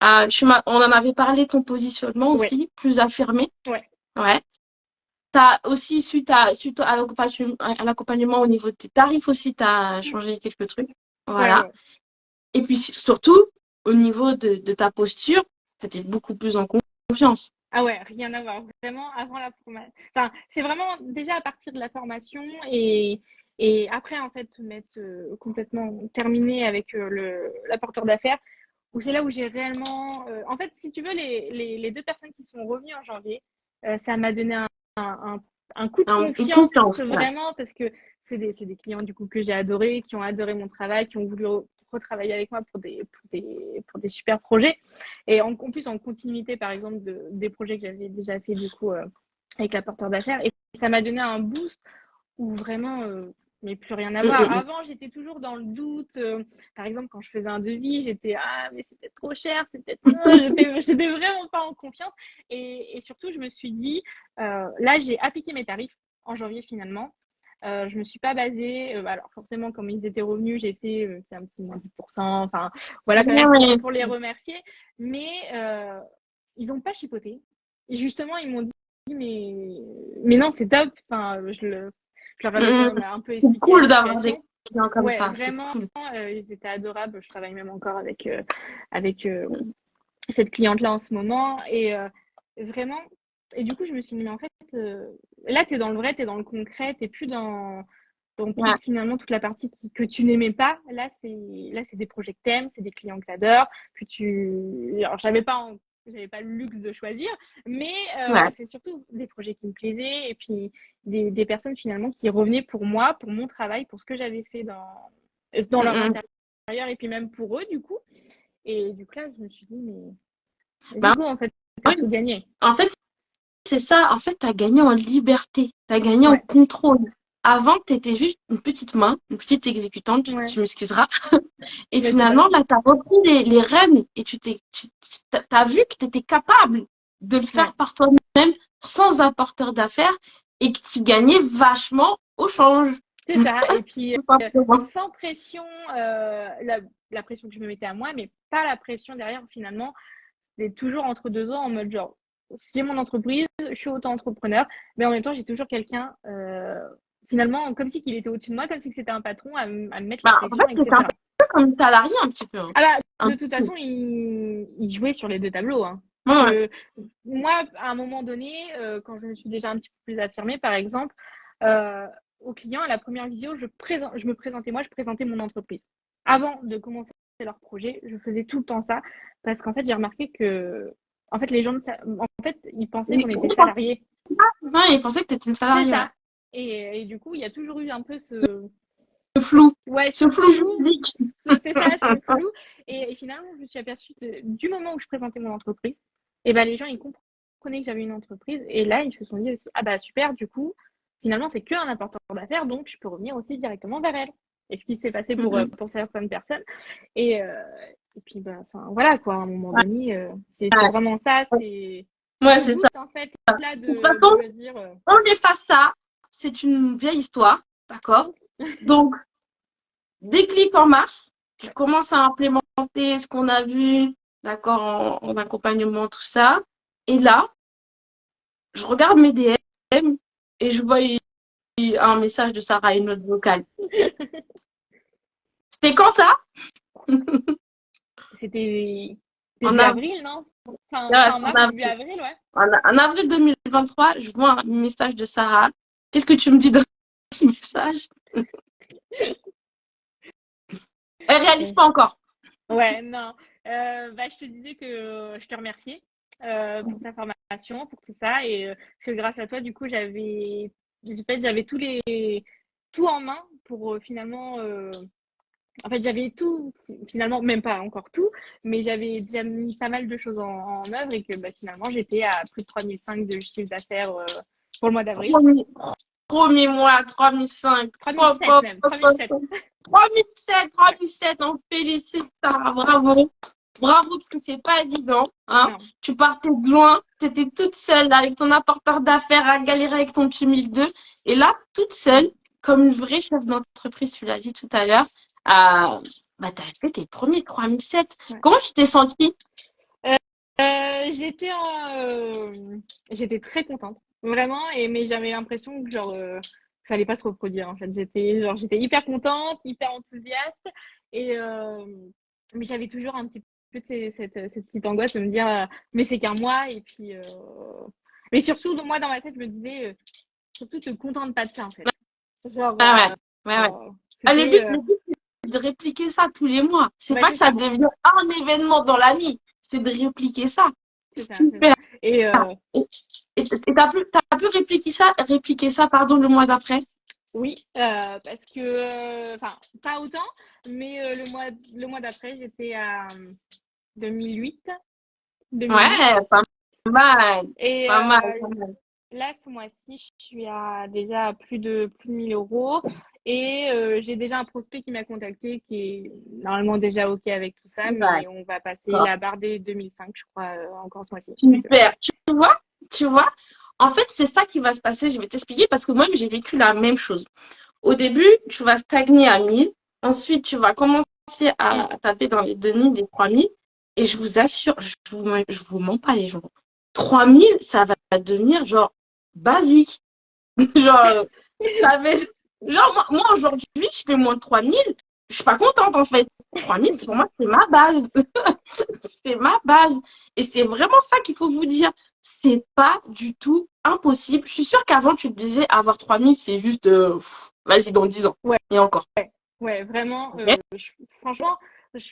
[SPEAKER 2] On en avait parlé, ton positionnement
[SPEAKER 3] ouais,
[SPEAKER 2] aussi, plus affirmé.
[SPEAKER 3] ouais,
[SPEAKER 2] Ouais. Tu as aussi, suite à l'accompagnement au niveau de tes tarifs aussi, tu as changé quelques trucs.
[SPEAKER 3] ouais,
[SPEAKER 2] Voilà.
[SPEAKER 3] ouais.
[SPEAKER 2] Et puis surtout, au niveau de ta posture, tu étais beaucoup plus en confiance.
[SPEAKER 3] Ah ouais, rien à voir. Vraiment, avant la formation. Enfin, c'est vraiment déjà à partir de la formation et après, en fait, m'être complètement terminée avec l'apporteur d'affaires, où c'est là où j'ai réellement. En fait, si tu veux, les deux personnes qui sont revenues en janvier, ça m'a donné un, un coup de
[SPEAKER 2] Une
[SPEAKER 3] confiance
[SPEAKER 2] confiance. Ouais.
[SPEAKER 3] vraiment parce que c'est des clients du coup que j'ai adorés, qui ont adoré mon travail, qui ont voulu retravailler avec moi pour des super projets. Et en plus, en continuité, par exemple, des projets que j'avais déjà fait du coup avec l'apporteur d'affaires. Et ça m'a donné un boost où vraiment, mais plus rien à
[SPEAKER 2] Mm,
[SPEAKER 3] voir.
[SPEAKER 2] mm, mm.
[SPEAKER 3] Avant, j'étais toujours dans le doute. Par exemple, quand je faisais un devis, j'étais ah, mais c'est peut-être trop cher, c'est peut-être non, j'étais vraiment pas en confiance. Et surtout, je me suis dit, là, j'ai appliqué mes tarifs en janvier finalement. Je me suis pas basée. Alors forcément, comme ils étaient revenus, j'ai fait un petit moins 10%. Enfin, voilà quand
[SPEAKER 2] Ouais,
[SPEAKER 3] même
[SPEAKER 2] ouais.
[SPEAKER 3] pour les remercier. Mais ils ont pas chipoté. Et justement, ils m'ont dit mais non, c'est top. Enfin, je leur avais quand
[SPEAKER 2] Mm,
[SPEAKER 3] même
[SPEAKER 2] mm.
[SPEAKER 3] un peu
[SPEAKER 2] C'est
[SPEAKER 3] expliqué la
[SPEAKER 2] cool d'avoir des
[SPEAKER 3] situation.
[SPEAKER 2] clients comme
[SPEAKER 3] Ouais,
[SPEAKER 2] ça. C'est
[SPEAKER 3] vraiment,
[SPEAKER 2] cool.
[SPEAKER 3] ils étaient adorables. Je travaille même encore avec cette cliente-là en ce moment. Et vraiment, et du coup, je me suis dit, mais en fait, là, tu es dans le vrai, tu es dans le concret, tu plus dans
[SPEAKER 2] Ouais.
[SPEAKER 3] finalement toute la partie que tu n'aimais pas. Là, c'est des projets que t'aimes, c'est des clients que t'adores, que tu. Alors, j'avais pas le luxe de choisir, mais
[SPEAKER 2] Ouais.
[SPEAKER 3] c'est surtout des projets qui me plaisaient et puis des personnes finalement qui revenaient pour moi, pour mon travail, pour ce que j'avais fait dans leur
[SPEAKER 2] Mm, mm.
[SPEAKER 3] intérieur et puis même pour eux, du coup. Et du coup, là, je me suis dit, mais vas-y,
[SPEAKER 2] Ben,
[SPEAKER 3] go, en fait, t'as
[SPEAKER 2] ouais.
[SPEAKER 3] tout gagné.
[SPEAKER 2] En fait, c'est ça. En fait, tu as gagné en liberté. Tu as gagné en
[SPEAKER 3] Ouais,
[SPEAKER 2] contrôle. Avant, tu étais juste une petite main, une petite exécutante,
[SPEAKER 3] ouais,
[SPEAKER 2] tu m'excuseras. Et
[SPEAKER 3] mais c'est pas grave.
[SPEAKER 2] finalement, là, tu as repris les rênes et t'as vu que tu étais capable de le
[SPEAKER 3] Ouais.
[SPEAKER 2] faire par toi-même sans apporteur d'affaires et que tu gagnais vachement au change.
[SPEAKER 3] C'est ça. Et puis,
[SPEAKER 2] Tout simplement.
[SPEAKER 3] sans pression, la pression que je me mettais à moi, mais pas la pression derrière, finalement. C'est toujours entre deux ans en mode genre, j'ai mon entreprise, je suis auto-entrepreneur, mais en même temps, j'ai toujours quelqu'un, finalement, comme si qu'il était au-dessus de moi, comme si c'était un patron à me mettre la
[SPEAKER 2] Bah, en
[SPEAKER 3] pression,
[SPEAKER 2] fait, c'était un
[SPEAKER 3] etc.
[SPEAKER 2] peu comme salarié un petit peu, hein.
[SPEAKER 3] Ah bah,
[SPEAKER 2] Un
[SPEAKER 3] de toute
[SPEAKER 2] peu.
[SPEAKER 3] façon, il jouait sur les deux tableaux, hein.
[SPEAKER 2] Ouais,
[SPEAKER 3] Parce
[SPEAKER 2] ouais.
[SPEAKER 3] que moi, à un moment donné, quand je me suis déjà un petit peu plus affirmée, par exemple, euh, aux clients, à la première visio, je me présentais moi, je présentais mon entreprise. Avant de commencer leur projet, je faisais tout le temps ça parce qu'en fait, j'ai remarqué que, en fait, les gens, en fait, ils pensaient qu'on était salariés.
[SPEAKER 2] Ouais, il pensait que tu étais une
[SPEAKER 3] C'est
[SPEAKER 2] salariée, ouais.
[SPEAKER 3] ça. Et du coup, il y a toujours eu un peu ce,
[SPEAKER 2] Ce flou,
[SPEAKER 3] ouais,
[SPEAKER 2] ce
[SPEAKER 3] ce
[SPEAKER 2] flou
[SPEAKER 3] flou,
[SPEAKER 2] juridique.
[SPEAKER 3] c'est ça, ce flou. Et finalement, je me suis aperçue du moment où je présentais mon entreprise, et ben les gens, ils comprenaient que j'avais une entreprise. Et là, ils se sont dit aussi, ah bah super, du coup, finalement, c'est qu'un apporteur d'affaires, donc je peux revenir aussi directement vers elle. Et ce qui s'est passé pour certaines personnes. Et, euh, et puis, bah, enfin, voilà, quoi, à un moment donné, c'est
[SPEAKER 2] Ouais,
[SPEAKER 3] vraiment ça, c'est
[SPEAKER 2] ouais,
[SPEAKER 3] ce
[SPEAKER 2] c'est ça.
[SPEAKER 3] boost, en fait, là,
[SPEAKER 2] De toute
[SPEAKER 3] de
[SPEAKER 2] façon,
[SPEAKER 3] me dire,
[SPEAKER 2] on efface ça. C'est une vieille histoire, d'accord? Donc, déclic en mars, tu
[SPEAKER 3] ouais,
[SPEAKER 2] commences à implémenter ce qu'on a vu, d'accord, en accompagnement, tout ça. Et là, je regarde mes DM et je vois un message de Sarah, une note vocale. C'était quand ça?
[SPEAKER 3] c'était
[SPEAKER 2] En,
[SPEAKER 3] début avril, non? Fin
[SPEAKER 2] en
[SPEAKER 3] mars, début
[SPEAKER 2] avril.
[SPEAKER 3] avril, ouais.
[SPEAKER 2] En avril 2023, je vois un message de Sarah. Qu'est-ce que tu me dis dans ce message? Elle réalise
[SPEAKER 3] Ouais,
[SPEAKER 2] pas encore.
[SPEAKER 3] ouais, non. Bah, je te disais que je te remerciais pour ta formation, pour tout ça. Et parce que grâce à toi, du coup, en fait, j'avais tout en main pour finalement. En fait, j'avais tout, finalement, même pas encore tout, mais j'avais déjà mis pas mal de choses en œuvre et que bah, finalement, j'étais à plus de 3005 de chiffre d'affaires pour le mois d'avril.
[SPEAKER 2] Premier, premier mois, 3005.
[SPEAKER 3] 3007 même, 3007.
[SPEAKER 2] 3007, 3007, on félicite Sarah, bravo. Bravo, parce que c'est pas évident, hein.
[SPEAKER 3] Non.
[SPEAKER 2] Tu partais de loin, tu étais toute seule avec ton apporteur d'affaires à galérer avec ton petit 1002. Et là, toute seule, comme une vraie chef d'entreprise, tu l'as dit tout à l'heure, bah, tu as fait tes premiers 3007.
[SPEAKER 3] Ouais.
[SPEAKER 2] Comment tu t'es sentie?
[SPEAKER 3] Euh, j'étais j'étais très contente, vraiment, mais j'avais l'impression que genre ça allait pas se reproduire en fait. J'étais hyper contente, hyper enthousiaste et mais j'avais toujours un petit peu cette petite angoisse de me dire, mais c'est qu'un mois. Et puis, mais surtout, moi, dans ma tête, je me disais, surtout, te contente pas de ça, en fait. Genre,
[SPEAKER 2] Ouais, ouais, ouais, ouais.
[SPEAKER 3] c'était,
[SPEAKER 2] Le but, c'est de répliquer ça tous les mois. C'est
[SPEAKER 3] ouais,
[SPEAKER 2] pas
[SPEAKER 3] c'est
[SPEAKER 2] que ça
[SPEAKER 3] ça,
[SPEAKER 2] devient un événement dans l'année. C'est de répliquer ça.
[SPEAKER 3] c'est ça, c'est ça.
[SPEAKER 2] Super.
[SPEAKER 3] Et
[SPEAKER 2] Et t'as pu répliquer ça, pardon, le mois d'après?
[SPEAKER 3] oui, parce que, enfin, pas autant, mais le mois d'après, j'étais à 2008, 2008.
[SPEAKER 2] Ouais, pas mal.
[SPEAKER 3] Et
[SPEAKER 2] Pas mal, pas mal.
[SPEAKER 3] là, ce mois-ci, je suis à déjà plus de 1000 euros. Et j'ai déjà un prospect qui m'a contacté qui est normalement déjà OK avec tout ça, mais on va passer
[SPEAKER 2] D'accord.
[SPEAKER 3] la barre des 2005, je crois, encore ce mois-ci.
[SPEAKER 2] Super. Tu vois, en fait, c'est ça qui va se passer. Je vais t'expliquer parce que moi-même, j'ai vécu la même chose. Au début, tu vas stagner à 1000. Ensuite, tu vas commencer à taper dans les 2000, les 3000. Et je vous assure, je vous mens pas, les gens. 3000, ça va devenir genre basique. Genre, ça va genre moi aujourd'hui, je fais moins de 3000. Je suis pas contente, en fait. 3000, pour moi, c'est ma base. C'est ma base. Et c'est vraiment ça qu'il faut vous dire. C'est pas du tout impossible. Je suis sûre qu'avant, tu te disais, avoir 3000, c'est juste, vas-y, dans 10 ans.
[SPEAKER 3] Ouais.
[SPEAKER 2] Et encore.
[SPEAKER 3] Ouais, vraiment,
[SPEAKER 2] Ok.
[SPEAKER 3] franchement, je,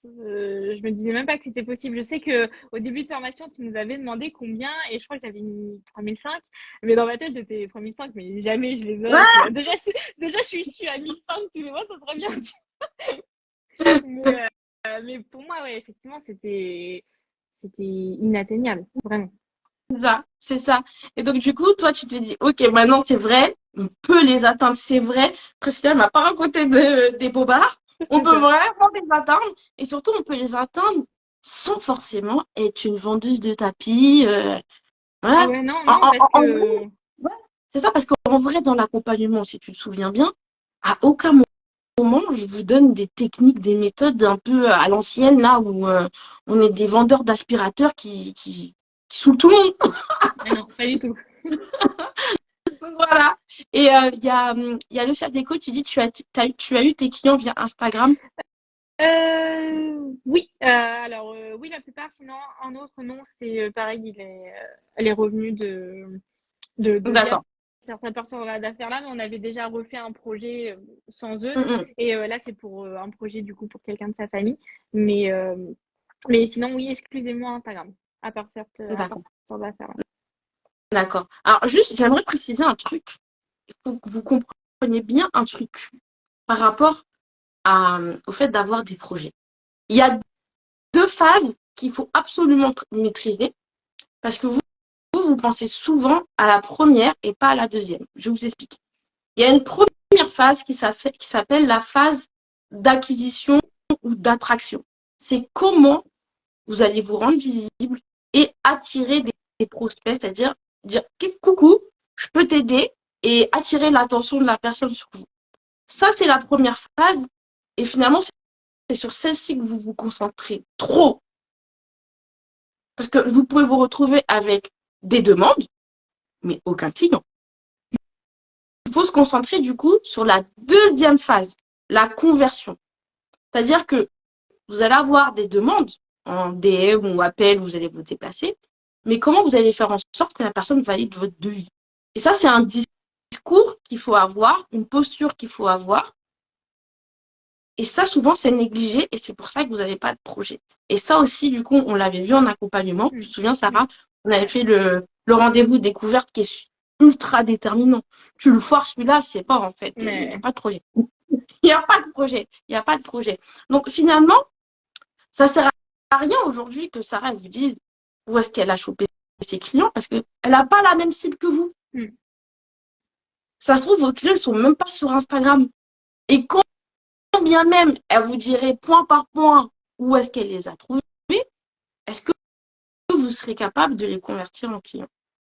[SPEAKER 3] je me disais même pas que c'était possible. Je sais que au début de formation, tu nous avais demandé combien, et je crois que j'avais mis 3005, mais dans ma tête, j'étais 3005, mais jamais je les aurais.
[SPEAKER 2] Ouais.
[SPEAKER 3] Déjà, je suis à 1005 tous les mois, ça serait bien. Mais pour moi, ouais, effectivement, c'était inatteignable, vraiment.
[SPEAKER 2] C'est ça. Et donc, du coup, toi, tu t'es dit, OK, maintenant, c'est vrai, on peut les atteindre, c'est vrai. Priscilla m'a pas raconté des bobards. On
[SPEAKER 3] C'est
[SPEAKER 2] peut
[SPEAKER 3] ça.
[SPEAKER 2] vraiment les atteindre. Et surtout, on peut les atteindre sans forcément être une vendeuse de tapis. Voilà.
[SPEAKER 3] Ouais, non, parce
[SPEAKER 2] En vrai,
[SPEAKER 3] que
[SPEAKER 2] ouais, c'est ça, parce qu'en vrai, dans l'accompagnement, si tu te souviens bien, à aucun moment, je vous donne des techniques, des méthodes un peu à l'ancienne, là où on est des vendeurs d'aspirateurs qui saoulent tout le monde.
[SPEAKER 3] mais non, pas du tout.
[SPEAKER 2] Donc, voilà. Et il y a Lucia Déco, tu dis tu as eu tes clients via Instagram.
[SPEAKER 3] Oui, alors oui, la plupart, sinon un autre non, c'est pareil, les revenus de via
[SPEAKER 2] D'accord.
[SPEAKER 3] certains partenaires d'affaires là, mais on avait déjà refait un projet sans eux,
[SPEAKER 2] Mm,
[SPEAKER 3] et là c'est pour un projet du coup pour quelqu'un de sa famille, mais euh, mais sinon oui, exclusivement Instagram, à part
[SPEAKER 2] d'accord.
[SPEAKER 3] sortes d'affaires là.
[SPEAKER 2] D'accord. Alors, juste, j'aimerais préciser un truc. Il faut que vous compreniez bien un truc par rapport au fait d'avoir des projets. Il y a deux phases qu'il faut absolument maîtriser parce que vous pensez souvent à la première et pas à la deuxième. Je vous explique. Il y a une première phase qui s'appelle la phase d'acquisition ou d'attraction. C'est comment vous allez vous rendre visible et attirer des prospects, c'est-à-dire dire coucou, je peux t'aider et attirer l'attention de la personne sur vous. Ça, c'est la première phase. Et finalement, c'est sur celle-ci que vous vous concentrez trop. Parce que vous pouvez vous retrouver avec des demandes, mais aucun client. Il faut se concentrer du coup sur la deuxième phase, la conversion. C'est-à-dire que vous allez avoir des demandes en DM ou appel, vous allez vous déplacer, mais comment vous allez faire en sorte que la personne valide votre devis? Et ça, c'est un discours qu'il faut avoir, une posture qu'il faut avoir. Et ça, souvent, c'est négligé et c'est pour ça que vous n'avez pas de projet. Et ça aussi, du coup, on l'avait vu en accompagnement. Tu te souviens, Sarah, on avait fait le rendez-vous découverte qui est ultra déterminant. Tu le foires celui-là, c'est pas en fait, il n'y a pas de projet. Il n'y a pas de projet. Il n'y a pas de projet. Donc finalement, ça sert à rien aujourd'hui que Sarah vous dise où est-ce qu'elle a chopé ses clients parce qu'elle n'a pas la même cible que vous. Ça se trouve, vos clients ne sont même pas sur Instagram. Et quand bien même elle vous dirait point par point où est-ce qu'elle les a trouvés, est-ce que vous serez capable de les convertir en clients?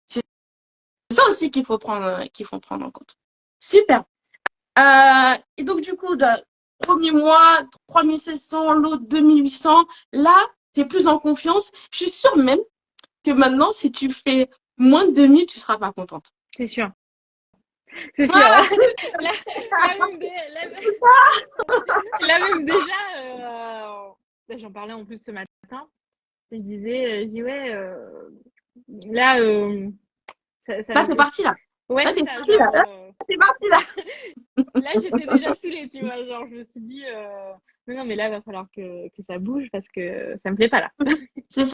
[SPEAKER 2] C'est ça aussi qu'il faut prendre en compte. Super. Et donc, du coup, le premier mois, 3700, l'autre 2800. Là, tu es plus en confiance. Je suis sûre même que maintenant, si tu fais moins de 2000, tu ne seras pas contente.
[SPEAKER 3] C'est sûr. C'est sûr.
[SPEAKER 2] Ah
[SPEAKER 3] Là même déjà, Là, j'en parlais en plus ce matin. Je dis ouais, là, ça
[SPEAKER 2] Là, c'est
[SPEAKER 3] me...
[SPEAKER 2] parti, là.
[SPEAKER 3] Ouais,
[SPEAKER 2] Là,
[SPEAKER 3] c'est
[SPEAKER 2] t'es
[SPEAKER 3] ça,
[SPEAKER 2] parti, là.
[SPEAKER 3] genre...
[SPEAKER 2] Là, c'est parti, là.
[SPEAKER 3] Là, j'étais déjà saoulée, tu vois. Genre, je me suis dit, non, non, mais là, il va falloir que ça bouge parce que ça me plaît pas là.
[SPEAKER 2] C'est ça.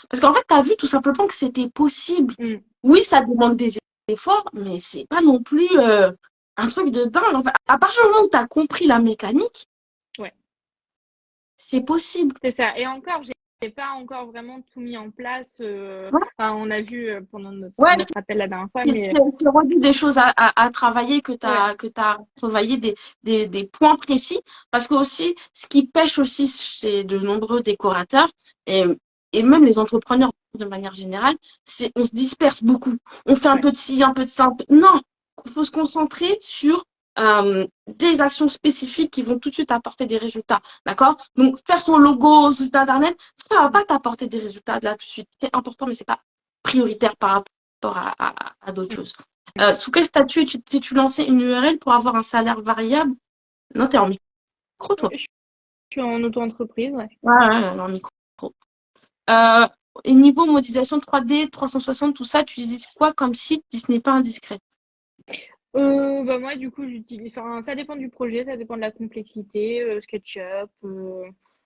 [SPEAKER 2] Parce qu'en fait, tu as vu tout simplement que c'était possible.
[SPEAKER 3] Mm.
[SPEAKER 2] Oui, ça demande des efforts, mais c'est pas non plus un truc de dingue. En fait, à partir du moment où tu as compris la mécanique,
[SPEAKER 3] Ouais,
[SPEAKER 2] c'est possible.
[SPEAKER 3] c'est ça. Et encore, j'ai pas encore vraiment tout mis en place.
[SPEAKER 2] Ouais,
[SPEAKER 3] Enfin, on a vu pendant
[SPEAKER 2] ouais,
[SPEAKER 3] notre appel la dernière fois,
[SPEAKER 2] je
[SPEAKER 3] mais
[SPEAKER 2] t'ai redit des choses à travailler, que tu
[SPEAKER 3] ouais,
[SPEAKER 2] as travaillé des points précis. Parce que aussi, ce qui pêche aussi chez de nombreux décorateurs et même les entrepreneurs de manière générale, c'est on se disperse beaucoup. On fait un
[SPEAKER 3] ouais.
[SPEAKER 2] peu de ci, un peu de ça. Non, il faut se concentrer sur des actions spécifiques qui vont tout de suite apporter des résultats. D'accord? Donc, faire son logo sur site internet, ça va pas t'apporter des résultats là tout de suite. C'est important, mais c'est pas prioritaire par rapport à d'autres choses. Sous quel statut t'es-tu lancé une URL pour avoir un salaire variable? Non, t'es en micro, toi.
[SPEAKER 3] Je suis en auto-entreprise, ouais.
[SPEAKER 2] Ouais, ouais, en micro. Euh, et niveau modélisation 3D, 360, tout ça, tu utilises quoi comme site si ce n'est pas indiscret?
[SPEAKER 3] Bah moi, du coup, j'utilise. Enfin, ça dépend du projet, ça dépend de la complexité. SketchUp,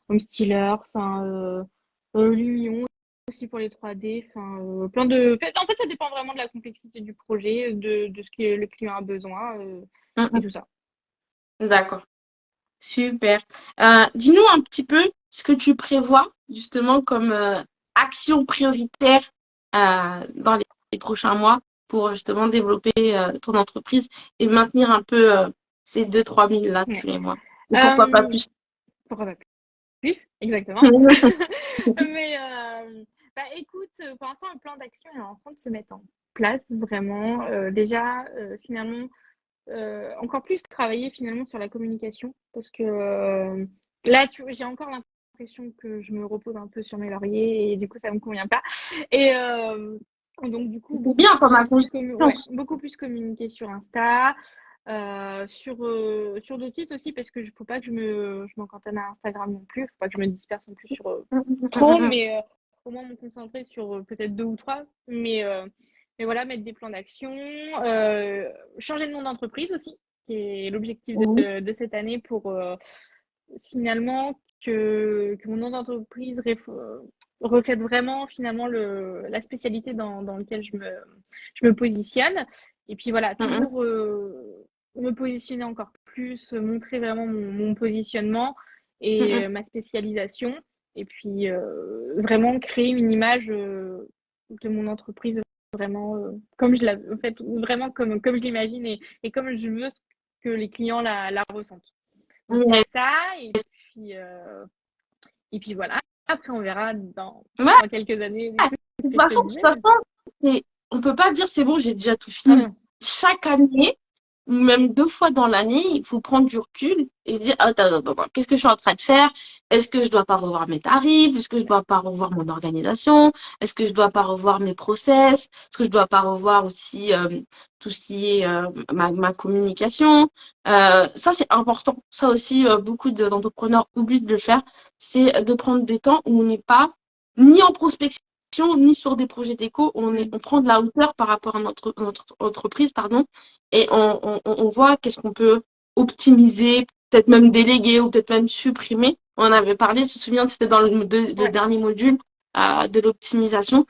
[SPEAKER 3] Homestyler, enfin, Lumion aussi pour les 3D. Enfin, plein de. En fait, ça dépend vraiment de la complexité du projet, de ce que le client a besoin et tout ça.
[SPEAKER 2] D'accord, super. Dis-nous un petit peu ce que tu prévois justement comme action prioritaire dans les prochains mois pour justement développer ton entreprise et maintenir un peu ces 2 000 à 3 000 là
[SPEAKER 3] Ouais.
[SPEAKER 2] tous les mois. Et pourquoi pas plus?
[SPEAKER 3] Pourquoi pas plus? Exactement. Mais bah écoute, pour l'instant, le plan d'action est en train de se mettre en place vraiment. Déjà, finalement, encore plus travailler finalement sur la communication parce que là, j'ai encore l'impression que je me repose un peu sur mes lauriers et du coup, ça me convient pas. Et donc, du coup,
[SPEAKER 2] C'est bien comme action.
[SPEAKER 3] ouais, beaucoup plus communiquer sur Insta. Sur d'autres sites aussi parce que faut pas que je me cantonne à Instagram non plus, faut pas que je me disperse non plus sur trop, mais au moins me concentrer sur peut-être 2 ou 3, mais voilà, mettre des plans d'action, changer de nom d'entreprise aussi, qui est l'objectif
[SPEAKER 2] Oui.
[SPEAKER 3] de cette année pour finalement que mon nom d'entreprise reflète vraiment finalement la spécialité dans laquelle je me positionne. Et puis voilà, toujours me positionner encore plus, montrer vraiment mon positionnement et ma spécialisation. Et puis vraiment créer une image de mon entreprise vraiment comme je la, en fait, vraiment comme je l'imagine et comme je veux que les clients la ressentent. Donc il y a ça et puis voilà. Après on verra
[SPEAKER 2] Ouais,
[SPEAKER 3] dans quelques années du coup
[SPEAKER 2] de
[SPEAKER 3] ce
[SPEAKER 2] toute
[SPEAKER 3] que je te
[SPEAKER 2] façon,
[SPEAKER 3] disais.
[SPEAKER 2] on peut pas dire c'est bon, j'ai déjà tout
[SPEAKER 3] Ah
[SPEAKER 2] fini.
[SPEAKER 3] non.
[SPEAKER 2] Chaque année, ou même 2 fois dans l'année, il faut prendre du recul et se dire, attends, attends, attends, qu'est-ce que je suis en train de faire? Est-ce que je dois pas revoir mes tarifs? Est-ce que je dois pas revoir mon organisation? Est-ce que je dois pas revoir mes process? Est-ce que je dois pas revoir aussi tout ce qui est ma communication? Ça, c'est important. Ça aussi, beaucoup d'entrepreneurs oublient de le faire. C'est de prendre des temps où on n'est pas ni en prospection ni sur des projets d'éco, on prend de la hauteur par rapport à notre entreprise, pardon, et on voit qu'est-ce qu'on peut optimiser, peut-être même déléguer ou peut-être même supprimer. On en avait parlé, tu te souviens, c'était dans le
[SPEAKER 3] Ouais.
[SPEAKER 2] dernier module de l'optimisation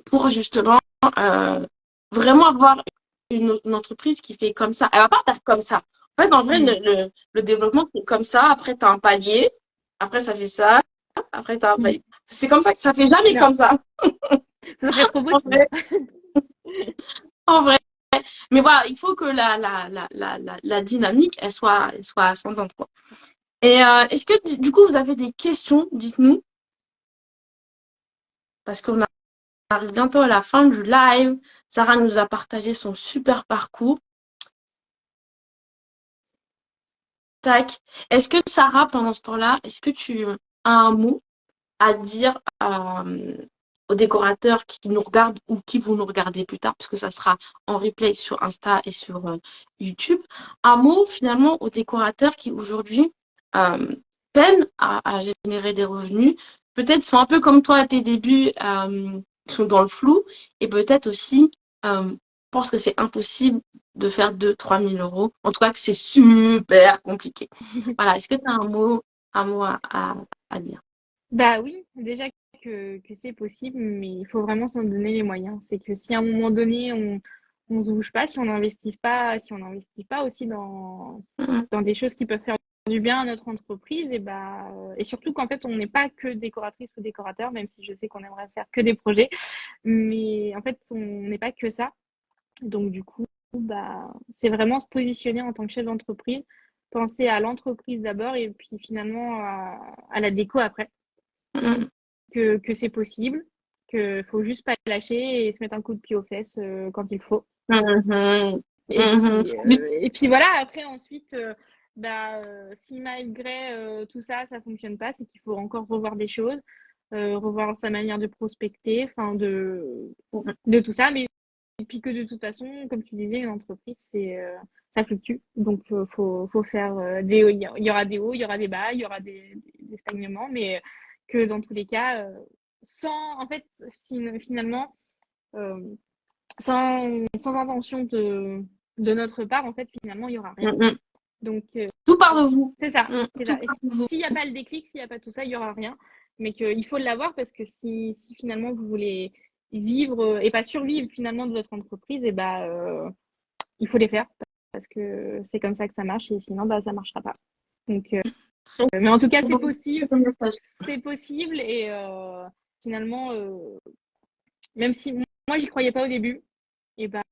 [SPEAKER 2] pour justement vraiment avoir une entreprise qui fait comme ça. Elle va pas faire comme ça. En fait, en vrai, le développement, c'est comme ça. Après, tu as un palier. Après, ça fait ça. Après, tu as un palier. C'est comme ça que ça fait jamais
[SPEAKER 3] Non,
[SPEAKER 2] comme ça.
[SPEAKER 3] ce serait trop beau
[SPEAKER 2] En
[SPEAKER 3] sinon.
[SPEAKER 2] vrai, en vrai. Mais voilà, il faut que la dynamique, elle soit ascendante, quoi. Et est-ce que, du coup, vous avez des questions? Dites-nous. Parce qu'on arrive bientôt à la fin du live. Sarah nous a partagé son super parcours. Tac. Est-ce que, Sarah, pendant ce temps-là, est-ce que tu as un mot à dire aux décorateurs qui nous regardent ou qui vont nous regarder plus tard, parce que ça sera en replay sur Insta et sur YouTube. Un mot finalement aux décorateurs qui aujourd'hui peinent à générer des revenus, peut-être sont un peu comme toi à tes débuts, sont dans le flou, et peut-être aussi pensent que c'est impossible de faire 2 000 à 3 000 euros. En tout cas, que c'est super compliqué. Voilà. Est-ce que tu as un mot à dire?
[SPEAKER 3] Bah oui, déjà que c'est possible, mais il faut vraiment s'en donner les moyens. C'est que si à un moment donné on se bouge pas, si on n'investit pas aussi
[SPEAKER 2] Mhm.
[SPEAKER 3] dans des choses qui peuvent faire du bien à notre entreprise, et surtout qu'en fait on n'est pas que décoratrice ou décorateur, même si je sais qu'on aimerait faire que des projets, mais en fait on n'est pas que ça. Donc du coup, bah c'est vraiment se positionner en tant que chef d'entreprise, penser à l'entreprise d'abord et puis finalement à la déco après
[SPEAKER 2] Mhm.
[SPEAKER 3] que c'est possible, qu'il faut juste pas lâcher et se mettre un coup de pied aux fesses quand il faut.
[SPEAKER 2] Mhm.
[SPEAKER 3] Et
[SPEAKER 2] Mhm.
[SPEAKER 3] puis, et puis voilà, après, ensuite, si malgré tout ça, ça fonctionne pas, c'est qu'il faut encore revoir des choses, revoir sa manière de prospecter, enfin de tout ça. Mais et puis que de toute façon, comme tu disais, une entreprise, ça fluctue. Donc, faut faire il y aura des hauts, il y aura des bas, il y aura des stagnements, mais que dans tous les cas, en fait, finalement, euh, sans intention de notre part, en fait, finalement, il y aura rien.
[SPEAKER 2] Mhm.
[SPEAKER 3] Donc,
[SPEAKER 2] Tout part de vous.
[SPEAKER 3] c'est ça,
[SPEAKER 2] Mhm.
[SPEAKER 3] c'est
[SPEAKER 2] Tout
[SPEAKER 3] ça. Et
[SPEAKER 2] part de vous.
[SPEAKER 3] s'il n'y a pas le déclic, s'il n'y a pas tout ça, il y aura rien. Mais qu'il faut l'avoir parce que si finalement vous voulez vivre et pas survivre finalement de votre entreprise, il faut les faire parce que c'est comme ça que ça marche et sinon bah ça marchera pas. Donc, mais en tout cas c'est possible et finalement même si moi j'y croyais pas au début, et bah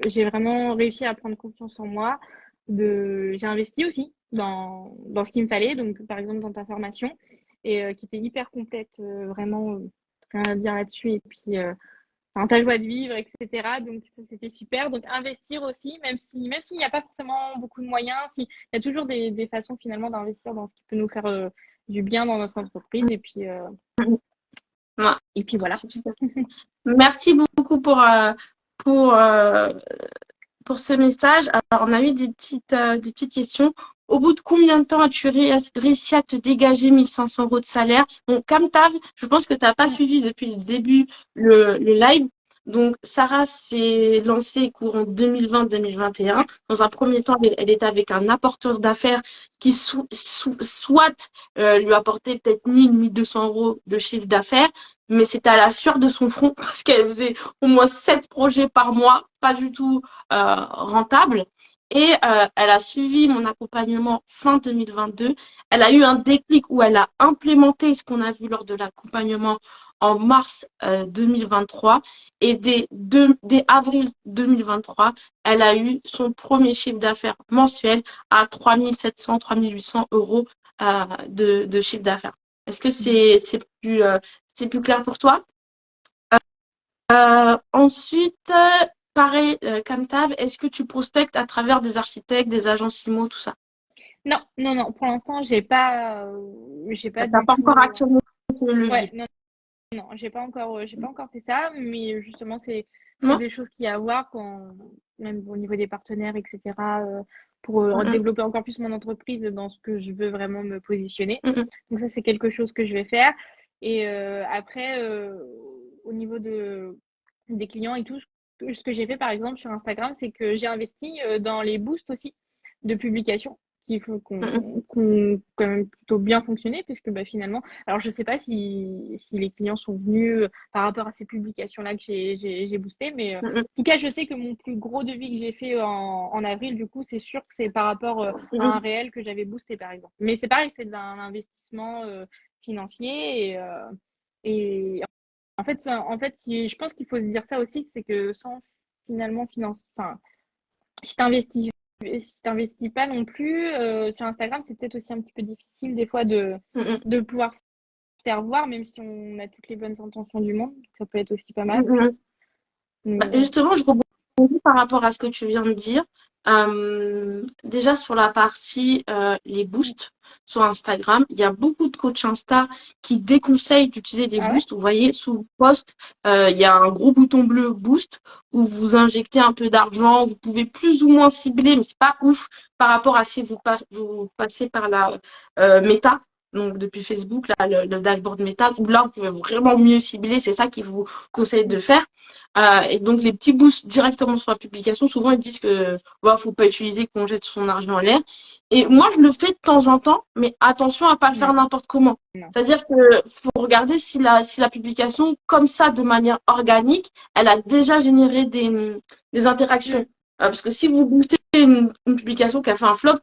[SPEAKER 3] j'ai vraiment réussi à prendre confiance en moi. J'ai investi aussi dans ce qu'il me fallait, donc par exemple dans ta formation, et qui était hyper complète, vraiment, rien à dire là-dessus. Et puis, enfin, ta joie de vivre, etc. Donc ça, c'était super. Donc investir aussi, même s'il n'y a pas forcément beaucoup de moyens, il y a toujours des façons finalement d'investir dans ce qui peut nous faire du bien dans notre entreprise.
[SPEAKER 2] Ouais,
[SPEAKER 3] Et puis voilà.
[SPEAKER 2] c'est tout à fait. Merci beaucoup pour, euh, pour ce message. Alors, on a eu des petites questions. Au bout de combien de temps as-tu réussi à te dégager 1 500 euros de salaire? Donc, comme je pense que tu n'as pas suivi depuis le début le live. Donc, Sarah s'est lancée courant 2020-2021. Dans un premier temps, elle était avec un apporteur d'affaires qui soit lui apportait peut-être 1 200 euros de chiffre d'affaires, mais c'était à la sueur de son front parce qu'elle faisait au moins 7 projets par mois, pas du tout rentable. Et elle a suivi mon accompagnement fin 2022. Elle a eu un déclic où elle a implémenté ce qu'on a vu lors de l'accompagnement en mars 2023. Et dès avril 2023, elle a eu son premier chiffre d'affaires mensuel à 3 700, 3 800 euros de chiffre d'affaires. Est-ce que c'est plus clair pour toi? Ensuite, pareil, comme Tav, est-ce que tu prospectes à travers des architectes, des agences IMO, tout ça?
[SPEAKER 3] Non, non, non. Pour l'instant, j'ai pas
[SPEAKER 2] T'as
[SPEAKER 3] du
[SPEAKER 2] pas
[SPEAKER 3] tout.
[SPEAKER 2] encore actionné le
[SPEAKER 3] Ouais,
[SPEAKER 2] levier?
[SPEAKER 3] non, non, j'ai pas encore fait ça, mais justement, c'est
[SPEAKER 2] Non?
[SPEAKER 3] des choses qu'il y a à voir même au niveau des partenaires, etc., pour
[SPEAKER 2] Mm,
[SPEAKER 3] développer encore plus mon entreprise dans ce que je veux vraiment me positionner.
[SPEAKER 2] mm,
[SPEAKER 3] Donc ça, c'est quelque chose que je vais faire. Et après, au niveau des clients et tout, ce que j'ai fait par exemple sur Instagram, c'est que j'ai investi dans les boosts aussi de publication qui font
[SPEAKER 2] mm, mm,
[SPEAKER 3] qu'on quand même plutôt bien fonctionné puisque bah, finalement, alors je sais pas si les clients sont venus par rapport à ces publications-là que j'ai boosté, mais
[SPEAKER 2] mm,
[SPEAKER 3] en tout cas, je sais que mon plus gros devis que j'ai fait en avril, du coup, c'est sûr que c'est par rapport à un
[SPEAKER 2] mm,
[SPEAKER 3] réel que j'avais boosté, par exemple. Mais c'est pareil, c'est un investissement financier et en fait, je pense qu'il faut se dire ça aussi, c'est que sans finalement enfin, si t'investis pas non plus sur Instagram, c'est peut-être aussi un petit peu difficile des fois
[SPEAKER 2] mm, mm,
[SPEAKER 3] de pouvoir se faire voir, même si on a toutes les bonnes intentions du monde. Ça peut être aussi pas
[SPEAKER 2] mm,
[SPEAKER 3] mal.
[SPEAKER 2] mm. Bah,
[SPEAKER 3] Mais
[SPEAKER 2] justement, je rebondis rebondis par rapport à ce que tu viens de dire. Déjà sur la partie les boosts sur Instagram, il y a beaucoup de coachs Insta qui déconseillent d'utiliser des
[SPEAKER 3] Ah ouais?
[SPEAKER 2] boosts. Vous voyez, sous le post, il y a un gros bouton bleu boost où vous injectez un peu d'argent. Vous pouvez plus ou moins cibler, mais c'est pas ouf par rapport à si vous passez par la méta. Donc depuis Facebook, là, le dashboard méta, où là, vous pouvez vraiment mieux cibler. C'est ça qu'il vous conseille de faire. Et donc, les petits boosts directement sur la publication, souvent, ils disent que faut pas utiliser, qu'on jette son argent en l'air. Et moi, je le fais de temps en temps, mais attention à pas le faire n'importe comment.
[SPEAKER 3] Non.
[SPEAKER 2] C'est-à-dire que faut regarder si la publication, comme ça, de manière organique, elle a déjà généré des interactions. Parce que si vous boostez une publication qui a fait un flop,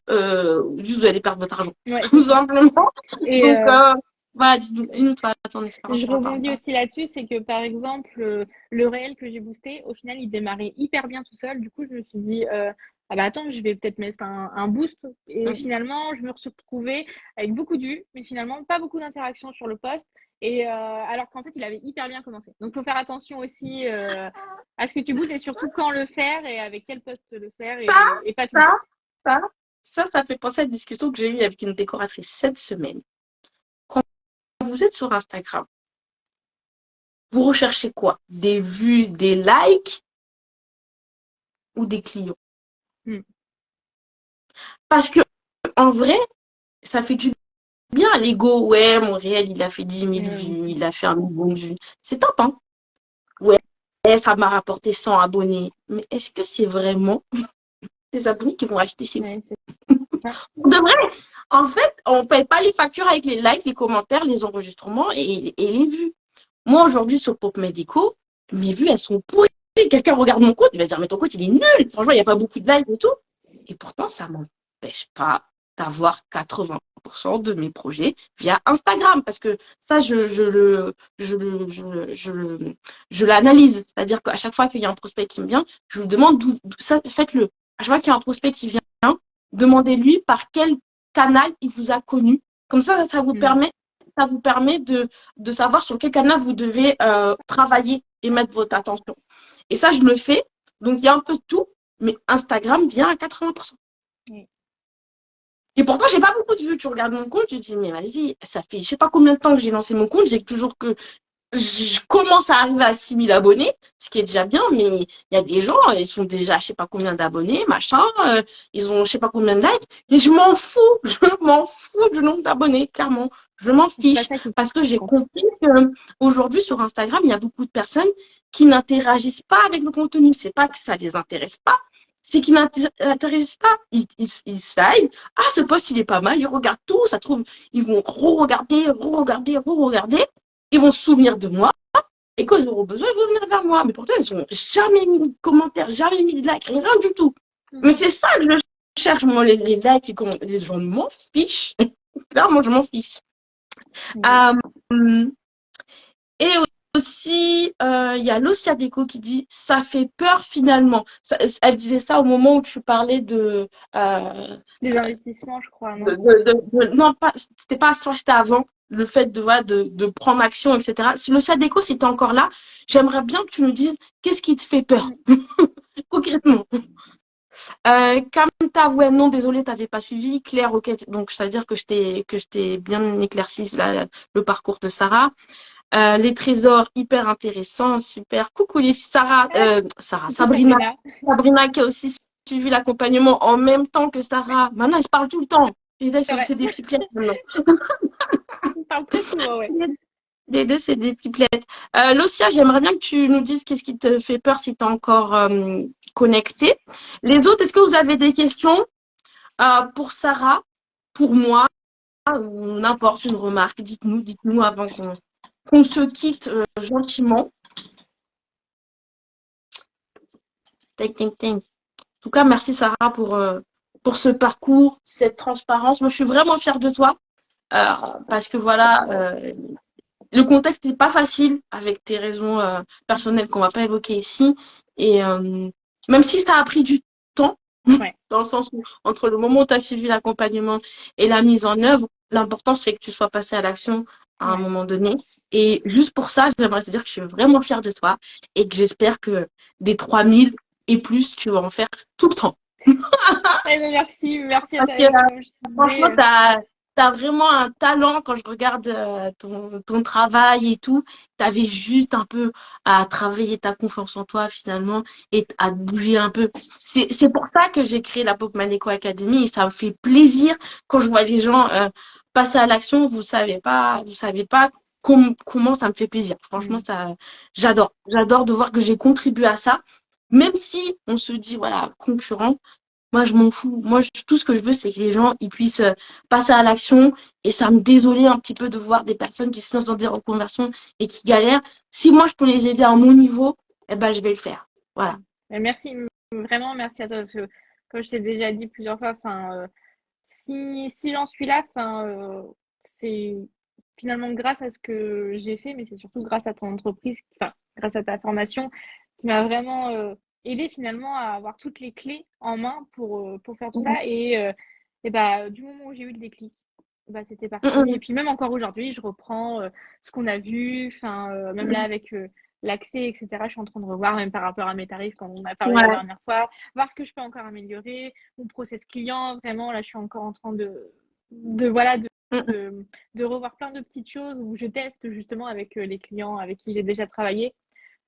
[SPEAKER 2] juste vous allez perdre votre argent.
[SPEAKER 3] Ouais,
[SPEAKER 2] Tout simplement.
[SPEAKER 3] Et
[SPEAKER 2] Donc, voilà, dis-nous toi ton expérience
[SPEAKER 3] je
[SPEAKER 2] par rapport à
[SPEAKER 3] rebondis
[SPEAKER 2] ça.
[SPEAKER 3] aussi là-dessus, c'est que par exemple, le réel que j'ai boosté, au final, il démarrait hyper bien tout seul. Du coup, je me suis dit, ah bah attends, je vais peut-être mettre un boost. Et finalement, je me suis retrouvée avec beaucoup de vues, mais finalement, pas beaucoup d'interactions sur le post. Et alors qu'en fait, il avait hyper bien commencé. Donc, faut faire attention aussi à ce que tu boostes et surtout quand le faire et avec quel post le faire et pas tout le temps.
[SPEAKER 2] Ça fait penser à une discussion que j'ai eue avec une décoratrice cette semaine. Quand vous êtes sur Instagram, vous recherchez quoi? Des vues, des likes ou des clients? Parce que, en vrai, ça fait du bien à l'ego. Ouais, mon réel, il a fait 10 000 vues, il a fait 1 million de vues. C'est top, hein? Ouais, ça m'a rapporté 100 abonnés. Mais est-ce que c'est vraiment des abonnés qui vont acheter chez vous? De vrai, en fait, on ne paye pas les factures avec les likes, les commentaires, les enregistrements et les vues. Moi, aujourd'hui, sur Pop Medico, mes vues, elles sont pourries. Quelqu'un regarde mon compte, il va dire, mais ton compte, il est nul. Franchement, il n'y a pas beaucoup de likes et tout. Et pourtant, ça ne m'empêche pas d'avoir 80% de mes projets via Instagram. Parce que ça, je l'analyse. C'est-à-dire qu'à chaque fois qu'il y a un prospect qui me vient, je vous demande ça, faites-le. À chaque fois qu'il y a un prospect qui vient, demandez-lui par quel canal il vous a connu. Comme ça vous permet de savoir sur quel canal vous devez travailler et mettre votre attention. Et ça, je le fais. Donc, il y a un peu de tout, mais Instagram vient à 80%. Et pourtant, j'ai pas beaucoup de vues. Tu regardes mon compte, tu te dis, mais vas-y, ça fait je sais pas combien de temps que j'ai lancé mon compte. J'ai toujours que je commence à arriver à 6 000 abonnés, ce qui est déjà bien, mais il y a des gens, ils sont déjà je sais pas combien d'abonnés, machin, ils ont je sais pas combien de likes, et je m'en fous du nombre d'abonnés, clairement, je m'en fiche, parce que j'ai compris qu'aujourd'hui sur Instagram, il y a beaucoup de personnes qui n'interagissent pas avec le contenu, c'est pas que ça les intéresse pas, c'est qu'ils n'interagissent pas, ils slide, ah ce post il est pas mal, ils regardent tout, ça trouve, ils vont re-regarder, ils vont se souvenir de moi, et quand ils auront besoin, ils vont venir vers moi. Mais pourtant, ils n'ont jamais mis de commentaires, jamais mis de like, rien du tout. Mais c'est ça que je cherche, moi, les likes, les commentaires. Je m'en fiche. Clairement, je m'en fiche. Et aussi, il y a Lucia Deco qui dit « ça fait peur finalement ». Elle disait ça au moment où tu parlais de…
[SPEAKER 3] des investissements, je crois, non?
[SPEAKER 2] Non, c'était pas ça, c'était avant. Le fait de prendre action, etc. Si Lucia Deco, si t'es encore là, j'aimerais bien que tu nous dises qu'est-ce qui te fait peur, concrètement. Kamta, ouais, non, désolé, t'avais pas suivi. Claire, ok, donc ça veut dire que je t'ai bien éclairci le parcours de Sarah. Les trésors, hyper intéressants, super. Coucou les filles, Sabrina qui a aussi suivi l'accompagnement en même temps que Sarah. Maintenant, elle se parle tout le temps. C'est des triplettes maintenant.
[SPEAKER 3] On parle très souvent, ouais.
[SPEAKER 2] Les deux, c'est des triplettes. Lucia, j'aimerais bien que tu nous dises qu'est-ce qui te fait peur si tu es encore connecté. Les autres, est-ce que vous avez des questions pour Sarah, pour moi, ou n'importe une remarque? Dites-nous avant qu'on se quitte gentiment. En tout cas, merci Sarah pour ce parcours, cette transparence. Moi, je suis vraiment fière de toi parce que voilà, le contexte n'est pas facile avec tes raisons personnelles qu'on ne va pas évoquer ici. Et même si ça a pris du temps, dans le sens où entre le moment où tu as suivi l'accompagnement et la mise en œuvre, l'important c'est que tu sois passé à l'action à un moment donné. Et juste pour ça, j'aimerais te dire que je suis vraiment fière de toi et que j'espère que des 3000, et plus, tu vas en faire tout le temps.
[SPEAKER 3] Merci à
[SPEAKER 2] Parce
[SPEAKER 3] toi.
[SPEAKER 2] que
[SPEAKER 3] Comme je te
[SPEAKER 2] franchement,
[SPEAKER 3] disais,
[SPEAKER 2] t'as vraiment un talent quand je regarde ton travail et tout. T'avais juste un peu à travailler ta confiance en toi finalement et à te bouger un peu. C'est pour ça que j'ai créé la Pop Maneco Academy et ça me fait plaisir quand je vois les gens passer à l'action. Vous savez pas comment ça me fait plaisir. Franchement, j'adore de voir que j'ai contribué à ça. Même si on se dit, voilà, concurrent. Moi, je m'en fous. Moi, tout ce que je veux, c'est que les gens ils puissent passer à l'action. Et ça me désolait un petit peu de voir des personnes qui se lancent dans des reconversions et qui galèrent. Si moi, je peux les aider à mon niveau, eh ben, je vais le faire. Voilà.
[SPEAKER 3] merci, vraiment merci à toi parce que comme je t'ai déjà dit plusieurs fois, si j'en suis là, c'est finalement grâce à ce que j'ai fait, mais c'est surtout grâce à ton entreprise, grâce à ta formation qui m'a vraiment aidé finalement à avoir toutes les clés en main pour faire tout ça. Et bah, du moment où j'ai eu le déclic, bah, c'était parti. Et puis même encore aujourd'hui, je reprends ce qu'on a vu, même là avec l'accès, etc. Je suis en train de revoir, même par rapport à mes tarifs, quand on a parlé la
[SPEAKER 2] Ouais.
[SPEAKER 3] dernière fois, voir ce que je peux encore améliorer, mon process client. Vraiment, là, je suis encore en train voilà, de revoir plein de petites choses où je teste justement avec les clients avec qui j'ai déjà travaillé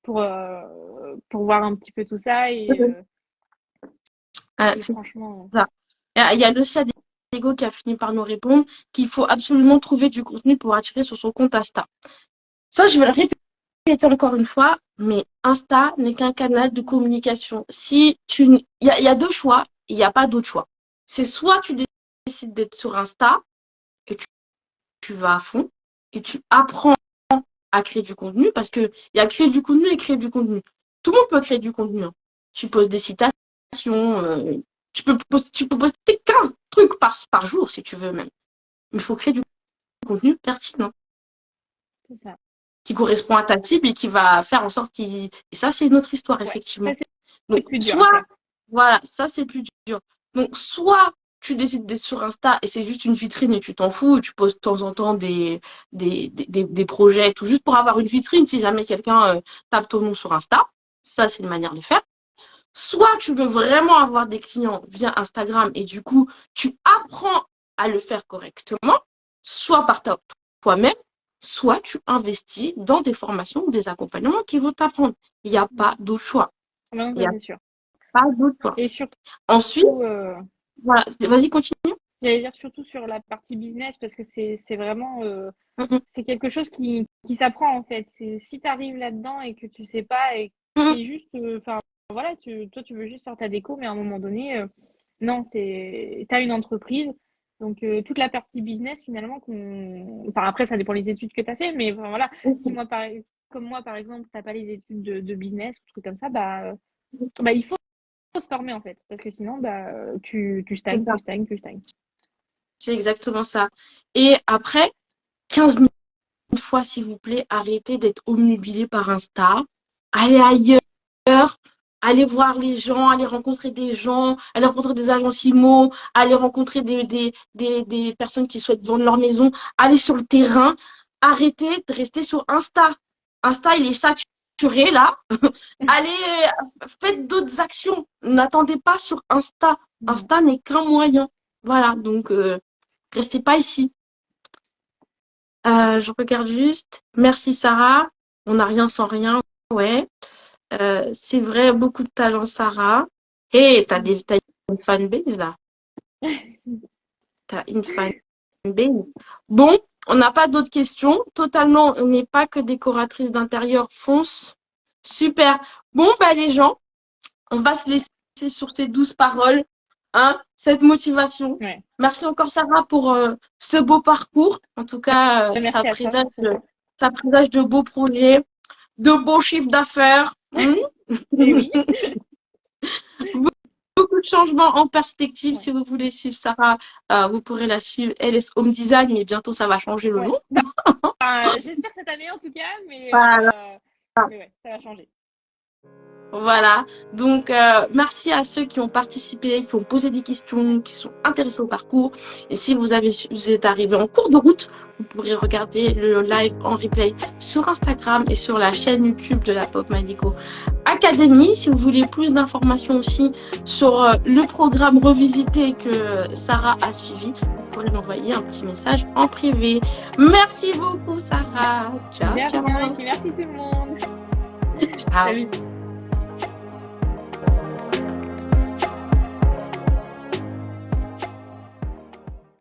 [SPEAKER 3] pour voir un petit peu tout ça. Et
[SPEAKER 2] C'est
[SPEAKER 3] franchement,
[SPEAKER 2] ça. Il y a Lucia Diego qui a fini par nous répondre qu'il faut absolument trouver du contenu pour attirer sur son compte Insta. Ça, je vais le répéter encore une fois, mais Insta n'est qu'un canal de communication. Il y a deux choix, il n'y a pas d'autre choix. C'est soit tu décides d'être sur Insta et tu vas à fond et tu apprends à créer du contenu parce que il y a créer du contenu et créer du contenu. Tout le monde peut créer du contenu. Hein. Tu poses des citations, tu peux poster 15 trucs par jour si tu veux même. Mais il faut créer du contenu pertinent
[SPEAKER 3] c'est ça.
[SPEAKER 2] qui correspond à ta cible et qui va faire en sorte qu'il. Et ça, c'est une autre histoire,
[SPEAKER 3] Ouais.
[SPEAKER 2] effectivement.
[SPEAKER 3] Ça, c'est
[SPEAKER 2] Donc,
[SPEAKER 3] plus dur à faire.
[SPEAKER 2] voilà, ça, c'est plus dur. Donc, soit tu décides d'être sur Insta et c'est juste une vitrine et tu t'en fous, et tu poses de temps en temps des projets, tout juste pour avoir une vitrine si jamais quelqu'un tape ton nom sur Insta. Ça, c'est une manière de faire. Soit tu veux vraiment avoir des clients via Instagram et du coup, tu apprends à le faire correctement, soit par toi-même, soit tu investis dans des formations ou des accompagnements qui vont t'apprendre. Il n'y a pas d'autre choix.
[SPEAKER 3] Non,
[SPEAKER 2] Il
[SPEAKER 3] ça,
[SPEAKER 2] n'y a
[SPEAKER 3] c'est sûr.
[SPEAKER 2] pas d'autre choix.
[SPEAKER 3] Et surtout,
[SPEAKER 2] Ensuite, voilà, vas-y, continue.
[SPEAKER 3] j'allais dire surtout sur la partie business parce que c'est vraiment
[SPEAKER 2] Mm,
[SPEAKER 3] c'est quelque chose qui s'apprend en fait. Si tu arrives là-dedans et que tu sais pas et
[SPEAKER 2] mm,
[SPEAKER 3] que t'es juste voilà, toi tu veux juste faire ta déco mais à un moment donné non, t'as une entreprise. Donc toute la partie business finalement après ça dépend des études que tu as fait mais voilà, si comme moi par exemple, t'as pas les études de business ou trucs comme ça bah il faut se former en fait parce que sinon bah tu
[SPEAKER 2] c'est
[SPEAKER 3] stagnes,
[SPEAKER 2] ça.
[SPEAKER 3] tu stagnes, tu stagnes.
[SPEAKER 2] C'est exactement ça. Et après, 15 minutes une fois, s'il vous plaît, arrêtez d'être omnubilé par Insta. Allez ailleurs, allez voir les gens, allez rencontrer des gens, allez rencontrer des agents IMO, allez rencontrer des personnes qui souhaitent vendre leur maison, allez sur le terrain. Arrêtez de rester sur Insta. Insta, il est saturé là. Allez, faites d'autres actions. N'attendez pas sur Insta. Insta n'est qu'un moyen. Voilà, donc restez pas ici. Je regarde juste. Merci Sarah. On n'a rien sans rien. Ouais. C'est vrai, beaucoup de talent, Sarah. Hé, t'as une fanbase là. T'as une fanbase. Bon, on n'a pas d'autres questions. Totalement, on n'est pas que décoratrice d'intérieur. Fonce. Super. Bon, bah les gens, on va se laisser sur ces douces paroles. Hein, cette motivation.
[SPEAKER 3] Ouais.
[SPEAKER 2] Merci encore Sarah pour ce beau parcours. En tout cas,
[SPEAKER 3] Merci à toi.
[SPEAKER 2] ça présage de beaux projets, de beaux chiffres d'affaires.
[SPEAKER 3] Et oui.
[SPEAKER 2] Beaucoup de changements en perspective. Si vous voulez suivre Sarah, vous pourrez la suivre. Elle est Home Design, mais bientôt ça va changer le nom.
[SPEAKER 3] J'espère cette année en tout cas, mais ouais, ça va changer.
[SPEAKER 2] Voilà, donc merci à ceux qui ont participé, qui ont posé des questions, qui sont intéressés au parcours. Et si vous êtes arrivé en cours de route, vous pourrez regarder le live en replay sur Instagram et sur la chaîne YouTube de la Pop Maneco Academy. Academy. Si vous voulez plus d'informations aussi sur le programme revisité que Sarah a suivi, vous pourrez m'envoyer un petit message en privé. Merci beaucoup, Sarah. Ciao, ciao.
[SPEAKER 3] Merci tout le monde.
[SPEAKER 2] Ciao.
[SPEAKER 3] Salut.